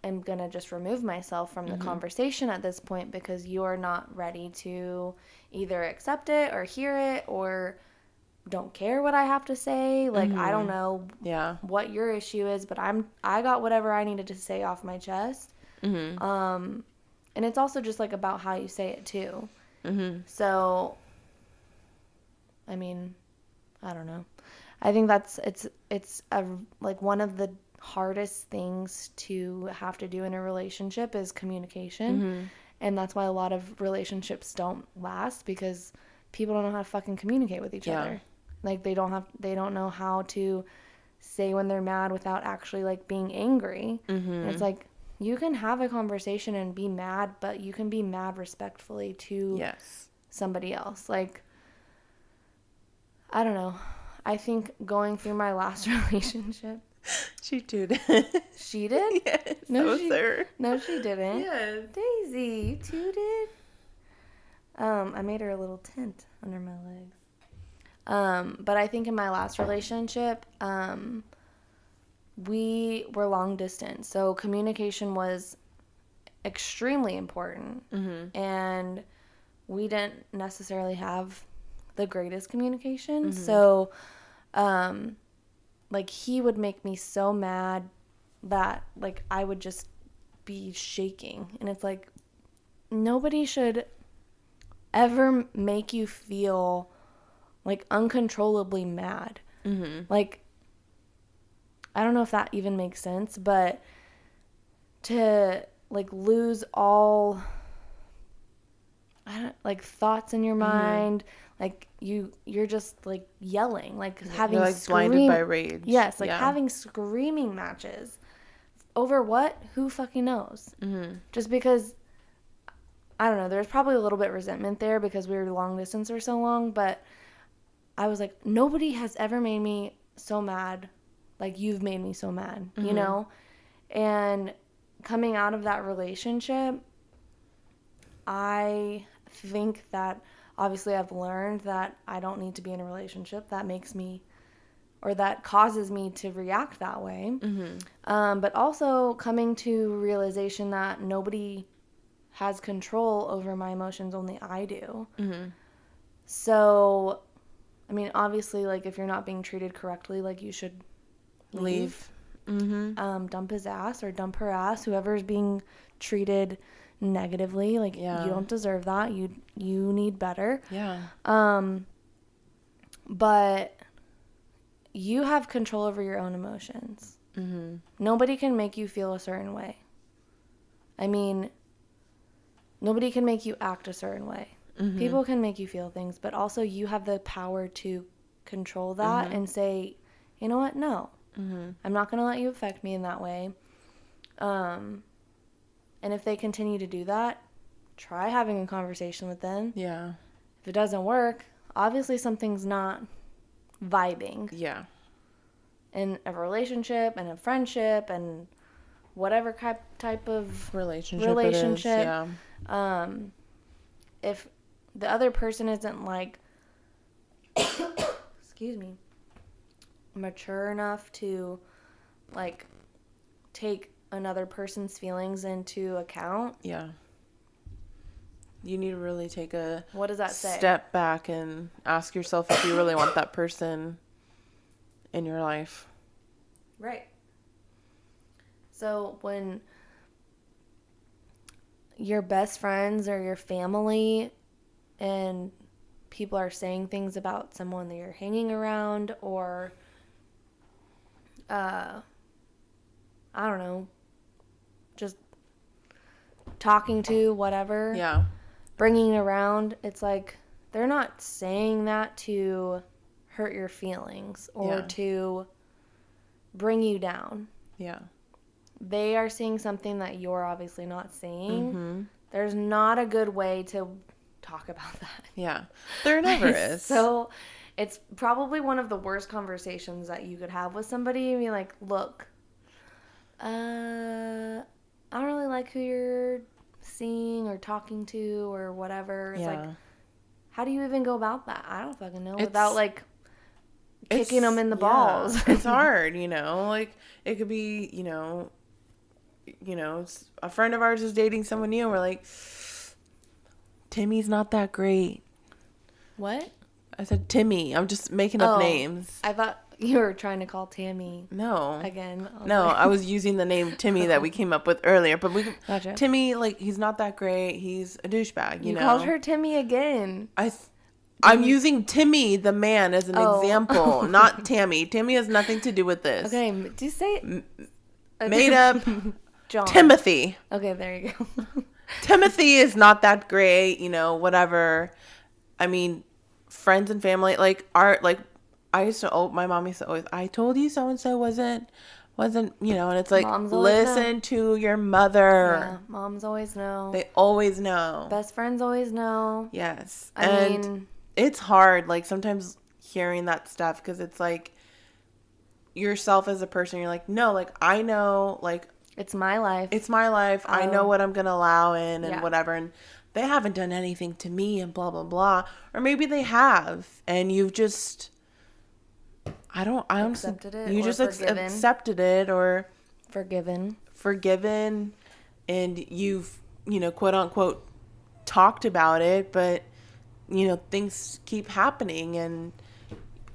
am going to just remove myself from the conversation at this point, because you're not ready to either accept it or hear it, or don't care what I have to say. Like, I don't know what your issue is, but I got whatever I needed to say off my chest. And it's also just like about how you say it too. So, I mean, I don't know. I think it's like one of the hardest things to have to do in a relationship is communication. And that's why a lot of relationships don't last, because people don't know how to fucking communicate with each other. Like, they don't know how to say when they're mad without actually like being angry. And it's like, you can have a conversation and be mad, but you can be mad respectfully to somebody else. Like, I don't know. I think going through my last relationship. She tooted. She did? Yes. No, sir. No, she didn't. Yes. Daisy, you tooted? I made her a little tent under my legs. But I think in my last relationship, we were long distance, so communication was extremely important. And we didn't necessarily have the greatest communication. So, like, he would make me so mad that, like, I would just be shaking. And it's like, nobody should ever make you feel, like, uncontrollably mad. Like, I don't know if that even makes sense, but to, like, lose all, like, thoughts in your mind, like, you're just, like, yelling, like, having you're, like, blinded by rage. Yes, like, having screaming matches over what? Who fucking knows? Just because I don't know, there's probably a little bit of resentment there because we were long distance for so long, but I was like, nobody has ever made me so mad like you've made me so mad, you know? And coming out of that relationship, I think that obviously I've learned that I don't need to be in a relationship that makes me, or that causes me to react that way. But also coming to realization that nobody has control over my emotions, only I do. So, I mean, obviously, like, if you're not being treated correctly, like, you should leave. Dump his ass or dump her ass, whoever's being treated negatively. Like, you don't deserve that. You need better. But you have control over your own emotions. Nobody can make you feel a certain way. I mean, nobody can make you act a certain way. People can make you feel things, but also you have the power to control that and say, you know what? No. I'm not going to let you affect me in that way. And if they continue to do that, try having a conversation with them. If it doesn't work, obviously something's not vibing. In a relationship and a friendship and whatever type of relationship. If the other person isn't like, excuse me, mature enough to like take another person's feelings into account. You need to really take a what does that say? Step back and ask yourself if you really want that person in your life. Right. So when your best friends or your family and people are saying things about someone that you're hanging around or I don't know, just talking to, whatever, bringing it around, it's like they're not saying that to hurt your feelings or to bring you down. They are seeing something that you're obviously not seeing. There's not a good way to talk about that. There never is. So it's probably one of the worst conversations that you could have with somebody and be like, look, I don't really like who you're seeing or talking to or whatever. It's like, how do you even go about that? I don't fucking know. Without like kicking them in the balls. It's hard, you know, like it could be, you know, a friend of ours is dating someone new and we're like, Timmy's not that great. What? I said Timmy. I'm just making up names. I thought you were trying to call Tammy. No. Again. No, I was using the name Timmy that we came up with earlier. But Gotcha. Timmy, like, he's not that great. He's a douchebag, you know. You called her Timmy again. I'm using Timmy, the man, as an example, not Tammy. Tammy has nothing to do with this. Okay, do you say made up John. Timothy. Okay, there you go. Timothy is not that great, you know, whatever. I mean, friends and family, like, I used to, my mom used to always, I told you so-and-so wasn't, you know, and it's like, listen to your mother. Yeah, moms always know. They always know. Best friends always know. Yes. I mean, it's hard, like, sometimes hearing that stuff, because it's like, yourself as a person, you're like, no, like, I know, like, it's my life. It's my life. I know what I'm going to allow in and whatever. And they haven't done anything to me and blah, blah, blah. Or maybe they have. And you've just, I accepted it. You just accepted it or forgiven. And you've, you know, quote unquote, talked about it. But, you know, things keep happening. And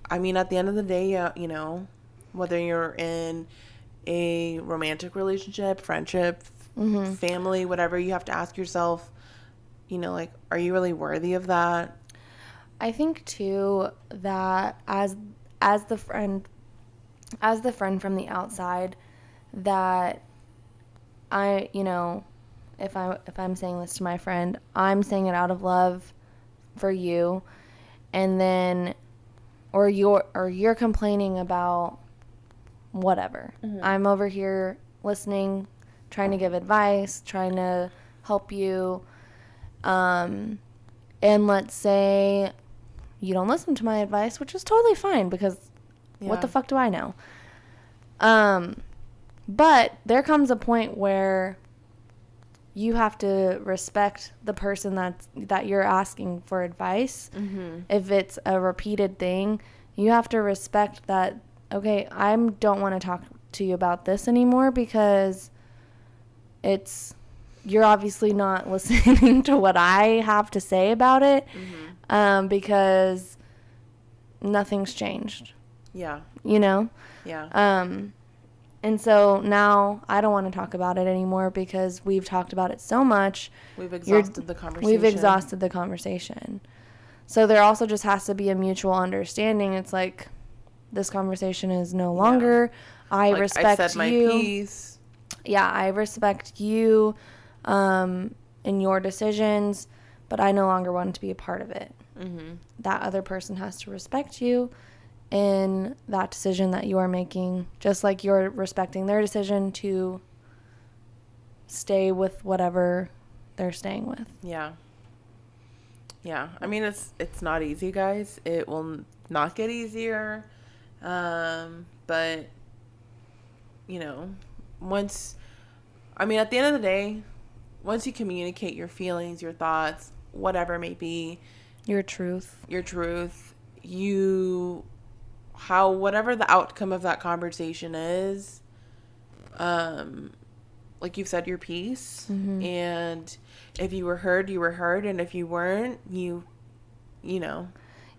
I mean, at the end of the day, you know, whether you're in a romantic relationship, friendship, family, whatever, you have to ask yourself, you know, like, are you really worthy of that? I think too that as the friend from the outside, that I, you know, if I'm saying this to my friend, I'm saying it out of love for you, and then or you're complaining about whatever. I'm over here listening, trying to give advice, trying to help you. And let's say you don't listen to my advice, which is totally fine because what the fuck do I know? But there comes a point where you have to respect the person that you're asking for advice. Mm-hmm. If it's a repeated thing, you have to respect that, okay, I don't want to talk to you about this anymore because you're obviously not listening to what I have to say about it. Mm-hmm. Because nothing's changed. Yeah. You know? Yeah. And so now I don't want to talk about it anymore because we've talked about it so much. We've exhausted the conversation. So there also just has to be a mutual understanding. It's like, this conversation is no longer. Yeah. I respect you. I said my piece. Yeah, I respect you in your decisions, but I no longer want to be a part of it. Mm-hmm. That other person has to respect you in that decision that you are making, just like you're respecting their decision to stay with whatever they're staying with. Yeah. Yeah. I mean, it's not easy, guys. It will not get easier. But, you know, at the end of the day, once you communicate your feelings, your thoughts, whatever it may be, your truth, whatever the outcome of that conversation is, like you've said your piece. Mm-hmm. And if you were heard, you were heard. And if you weren't, you know.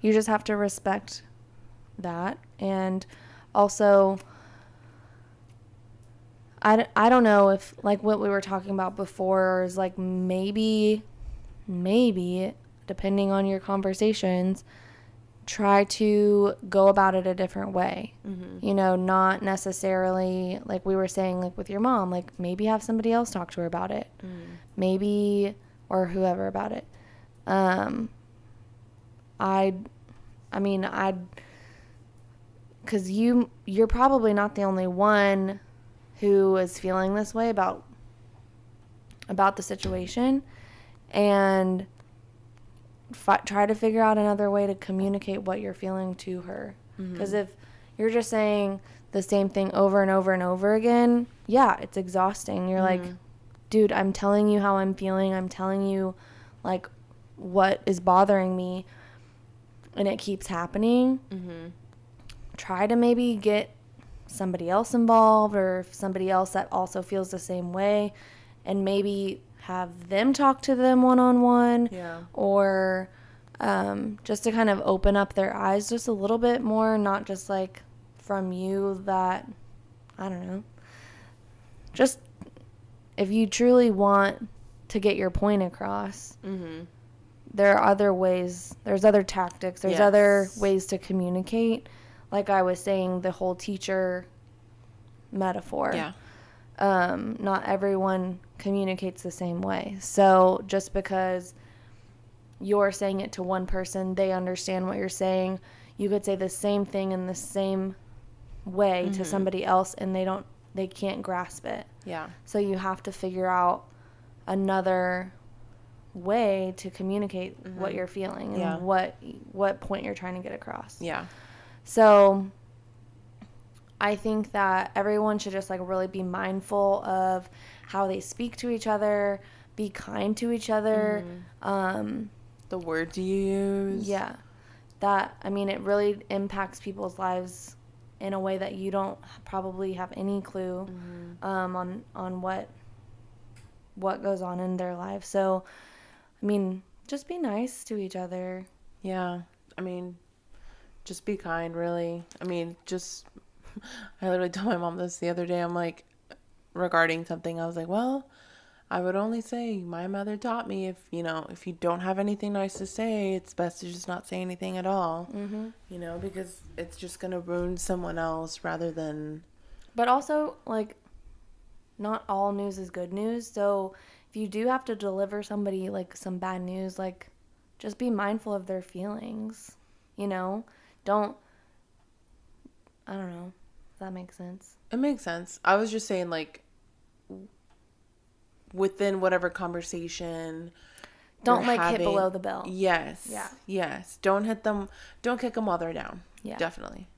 You just have to respect that. And also, I don't know if, like what we were talking about before, is like maybe, depending on your conversations, try to go about it a different way. Mm-hmm. You know, not necessarily like we were saying, like with your mom, like maybe have somebody else talk to her about it. Mm-hmm. Maybe, or whoever about it. Because you're probably not the only one who is feeling this way about the situation, and try to figure out another way to communicate what you're feeling to her. Because if you're just saying the same thing over and over and over again, yeah, it's exhausting. You're like, dude, I'm telling you how I'm feeling. I'm telling you, like, what is bothering me, and it keeps happening. Mm-hmm. Try to maybe get somebody else involved, or somebody else that also feels the same way, and maybe have them talk to them one-on-one. Yeah. Or just to kind of open up their eyes just a little bit more, not just like from you, that, I don't know, just if you truly want to get your point across. Mm-hmm. There are other ways, there's other tactics, there's other ways to communicate. Like I was saying, the whole teacher metaphor. Yeah. Not everyone communicates the same way. So just because you're saying it to one person, they understand what you're saying, you could say the same thing in the same way to somebody else, and they can't grasp it. Yeah. So you have to figure out another way to communicate what you're feeling and what point you're trying to get across. Yeah. So I think that everyone should just like really be mindful of how they speak to each other, be kind to each other. The words you use. Yeah. It really impacts people's lives in a way that you don't probably have any clue on what goes on in their lives. So, just be nice to each other. Yeah. Just be kind, really. I literally told my mom this the other day. I'm like, regarding something, I was like, well, I would only say my mother taught me if you don't have anything nice to say, it's best to just not say anything at all. Mm-hmm. Because it's just going to ruin someone else rather than... But also, like, not all news is good news. So if you do have to deliver somebody, like, some bad news, like, just be mindful of their feelings, Don't... I don't know if that makes sense. It makes sense. I was just saying, like, within whatever conversation Don't hit below the belt. Yes. Yeah. Yes. Don't hit them. Don't kick them while they're down. Yeah. Definitely.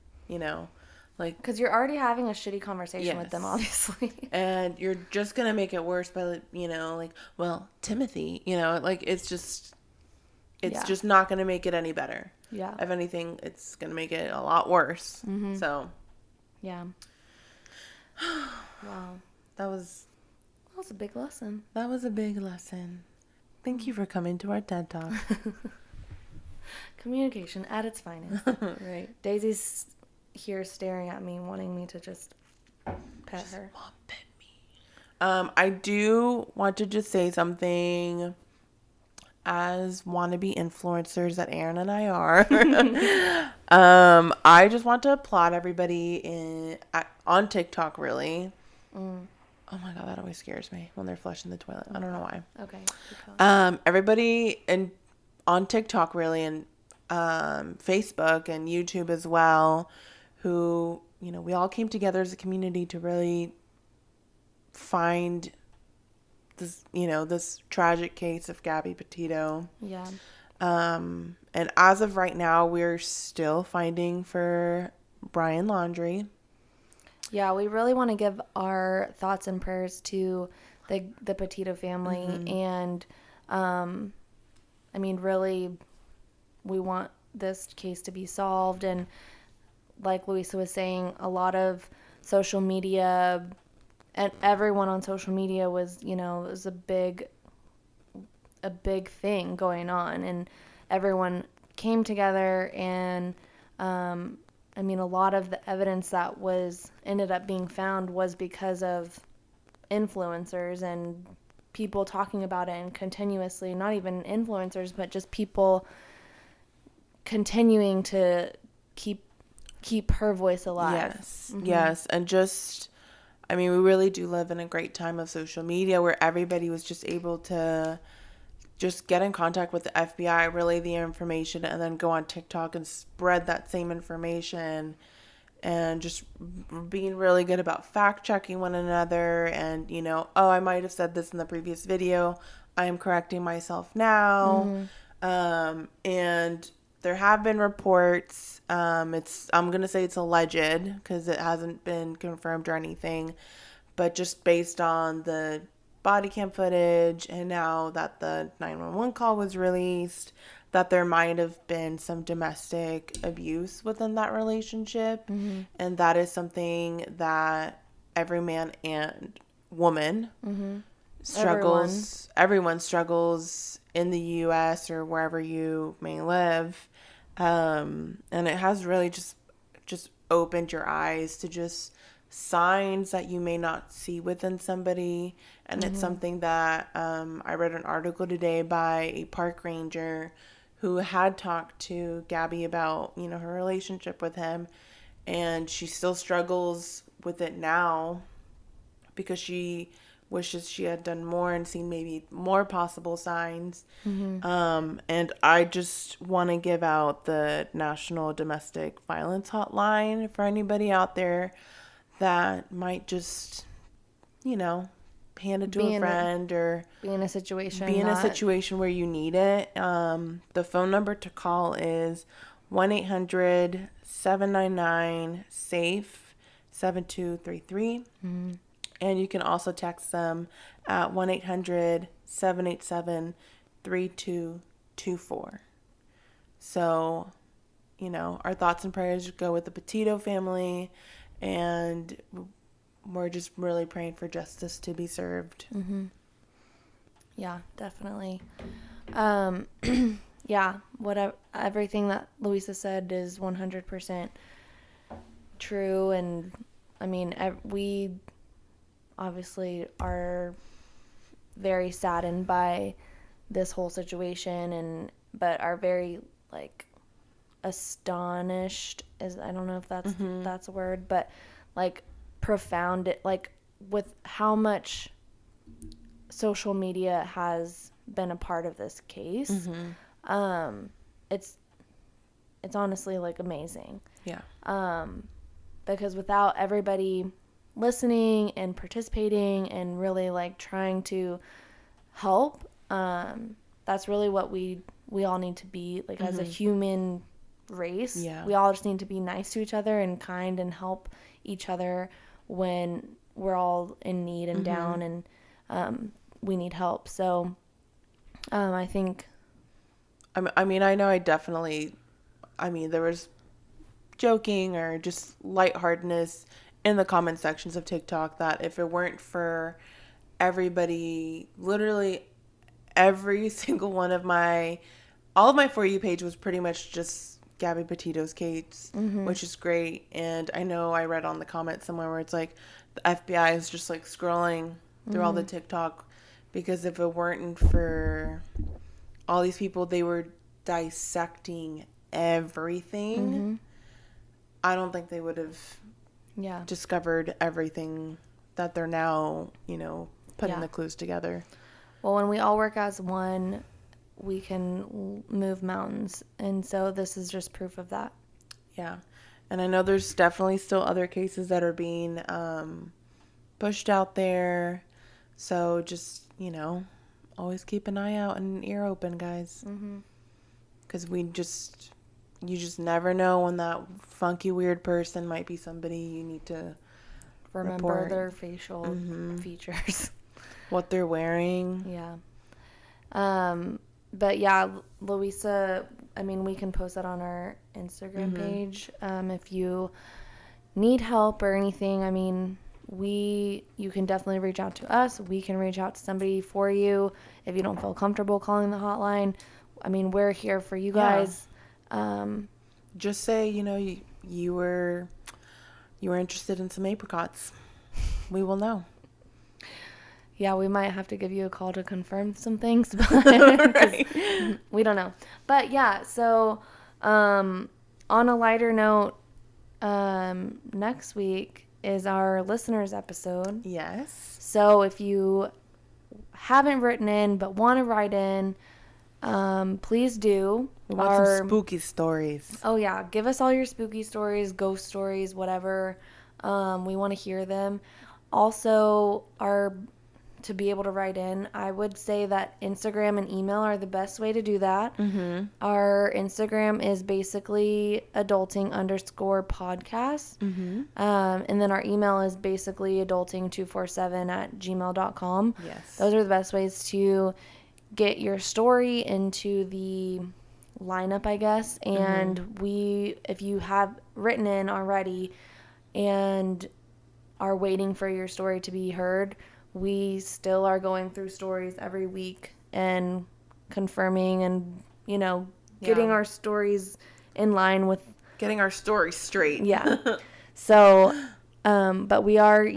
Like. Because you're already having a shitty conversation with them, obviously. And you're just going to make it worse by, like, well, Timothy, like, it's just not going to make it any better. Yeah. If anything, it's going to make it a lot worse. Mm-hmm. So. Yeah. Wow. That was a big lesson. That was a big lesson. Thank you for coming to our TED Talk. Communication at its finest. Right. Daisy's here staring at me, wanting me to just pet her. Mom, pet me. I do want to just say something. As wannabe influencers that Aaron and I are, I just want to applaud everybody on TikTok, really. Oh my God, that always scares me when they're flushing the toilet. I don't know why. Okay. Everybody on TikTok, really, and Facebook and YouTube as well, who, we all came together as a community to really find this, this tragic case of Gabby Petito. Yeah. And as of right now, we're still finding for Brian Laundrie. Yeah, we really want to give our thoughts and prayers to the Petito family. And, I mean, really, we want this case to be solved. And like Louisa was saying, a lot of social media and everyone on social media was, it was a big thing going on, and everyone came together, and I mean, a lot of the evidence that ended up being found was because of influencers and people talking about it, and continuously, not even influencers, but just people continuing to keep her voice alive. Yes. Yes. And we really do live in a great time of social media where everybody was just able to just get in contact with the FBI, relay the information, and then go on TikTok and spread that same information, and just being really good about fact checking one another. And, I might have said this in the previous video. I am correcting myself now. And there have been reports. I'm going to say it's alleged because it hasn't been confirmed or anything, but just based on the body cam footage and now that the 911 call was released, that there might have been some domestic abuse within that relationship. And that is something that every man and woman struggles. Everyone struggles in the U.S. or wherever you may live. And it has really just opened your eyes to just signs that you may not see within somebody. And it's something that I read an article today by a park ranger who had talked to Gabby about, her relationship with him. And she still struggles with it now because she wishes she had done more and seen maybe more possible signs. And I just want to give out the National Domestic Violence Hotline for anybody out there that might just, hand it to a friend or be in a situation where you need it. The phone number to call is 1-800-799-SAFE 7233. And you can also text them at 1-800-787-3224. So, our thoughts and prayers go with the Petito family, and we're just really praying for justice to be served. Yeah, definitely. Yeah, everything that Louisa said is 100% true, and I mean, we obviously are very saddened by this whole situation, but are very astonished, I don't know if that's a word, but profound, with how much social media has been a part of this case. It's honestly amazing. Yeah. Because without everybody listening and participating and really trying to help, that's really what we all need to be, like, as a human race. Yeah. We all just need to be nice to each other and kind and help each other when we're all in need and down and we need help. So I think, I mean, I know there was joking or just lightheartedness in the comment sections of TikTok that if it weren't for everybody, literally every single one of all of my For You page was pretty much just Gabby Petito's case, which is great. And I know I read on the comment somewhere where it's like the FBI is just like scrolling through all the TikTok, because if it weren't for all these people, they were dissecting everything. I don't think they would have discovered everything that they're now, putting the clues together. Well, when we all work as one, we can move mountains. And so this is just proof of that. Yeah. And I know there's definitely still other cases that are being pushed out there. So just, always keep an eye out and an ear open, guys. Because you just never know when that funky, weird person might be somebody you need to remember their facial features. What they're wearing. Yeah. But yeah, Louisa, I mean, we can post that on our Instagram page. If you need help or anything, I mean, you can definitely reach out to us. We can reach out to somebody for you if you don't feel comfortable calling the hotline. I mean, we're here for you guys. Just say, you were interested in some apricots. We will know. Yeah, we might have to give you a call to confirm some things, but right. We don't know. But yeah, so on a lighter note, next week is our listeners episode. Yes. So if you haven't written in but want to write in, please do. We want some spooky stories. Oh yeah, give us all your spooky stories, ghost stories, whatever. We want to hear them. Also, to be able to write in, I would say that Instagram and email are the best way to do that. Our Instagram is basically adulting_podcast. And then our email is basically adulting247@gmail.com. Yes. Those are the best ways to get your story into the lineup, I guess. And if you have written in already and are waiting for your story to be heard, we still are going through stories every week and confirming and, getting our stories in line with... Getting our story straight. Yeah. So, but we are,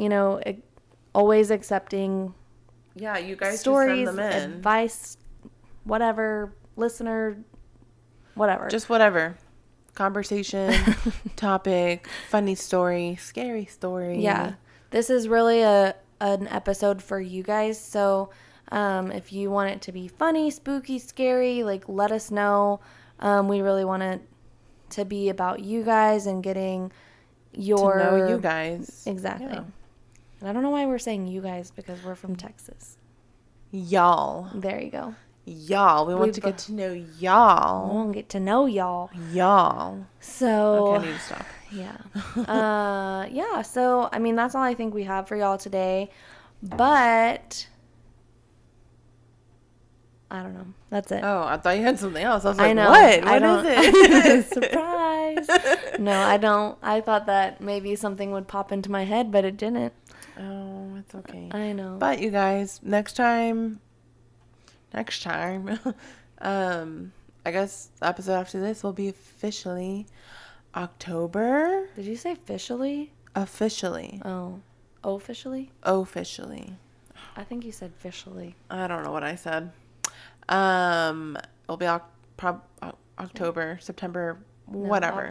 always accepting... Yeah, you guys stories, just send them in. Advice, whatever, listener, whatever. Just whatever. Conversation, topic, funny story, scary story. Yeah. This is really an episode for you guys. So if you want it to be funny, spooky, scary, let us know. We really want it to be about you guys and getting to know you guys. Exactly. Yeah. And I don't know why we're saying you guys, because we're from Texas. Y'all. There you go. Y'all. We want to get to know y'all. We want to get to know y'all. Y'all. So. Okay, I need to stop. Yeah. Yeah. So, I mean, that's all I think we have for y'all today. But I don't know. That's it. Oh, I thought you had something else. I was like, I know. what? What is it? Surprise. No, I don't. I thought that maybe something would pop into my head, but it didn't. Oh, it's okay. I know. But you guys, next time, I guess the episode after this will be officially October. Did you say officially? Officially. Oh. Officially? Officially. I think you said officially. I don't know what I said. It'll be October, September, whatever.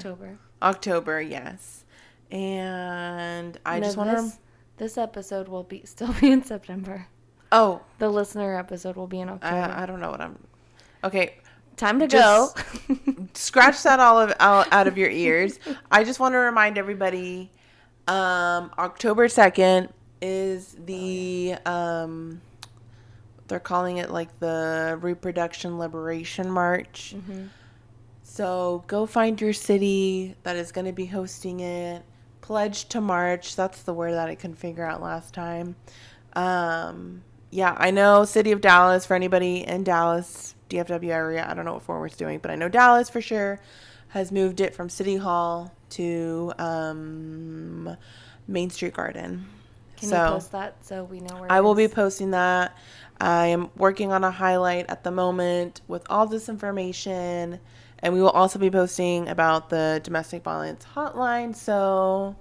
October, yes. And I just want to... This episode will still be in September. Oh. The listener episode will be in October. I don't know what I'm... Okay. Time to go. Scratch that out of your ears. I just want to remind everybody, October 2nd is the They're calling it like the Reproduction Liberation March. Mm-hmm. So go find your city that is going to be hosting it. Pledge to march. That's the word that I couldn't figure out last time. Yeah, I know City of Dallas, for anybody in Dallas, DFW area, I don't know what Fort Worth's doing, but I know Dallas for sure has moved it from City Hall to Main Street Garden. Can you post that so we know where I it will be is? posting that. I am working on a highlight at the moment with all this information, and we will also be posting about the domestic violence hotline. So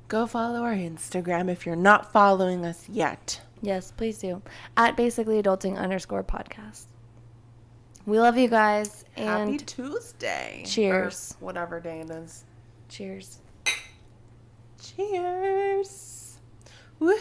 go follow our Instagram if you're not following us yet. Yes, please do. At basicallyadulting_podcast. We love you guys. And Happy Tuesday. Cheers. Or whatever day it is. Cheers. Cheers. Woo.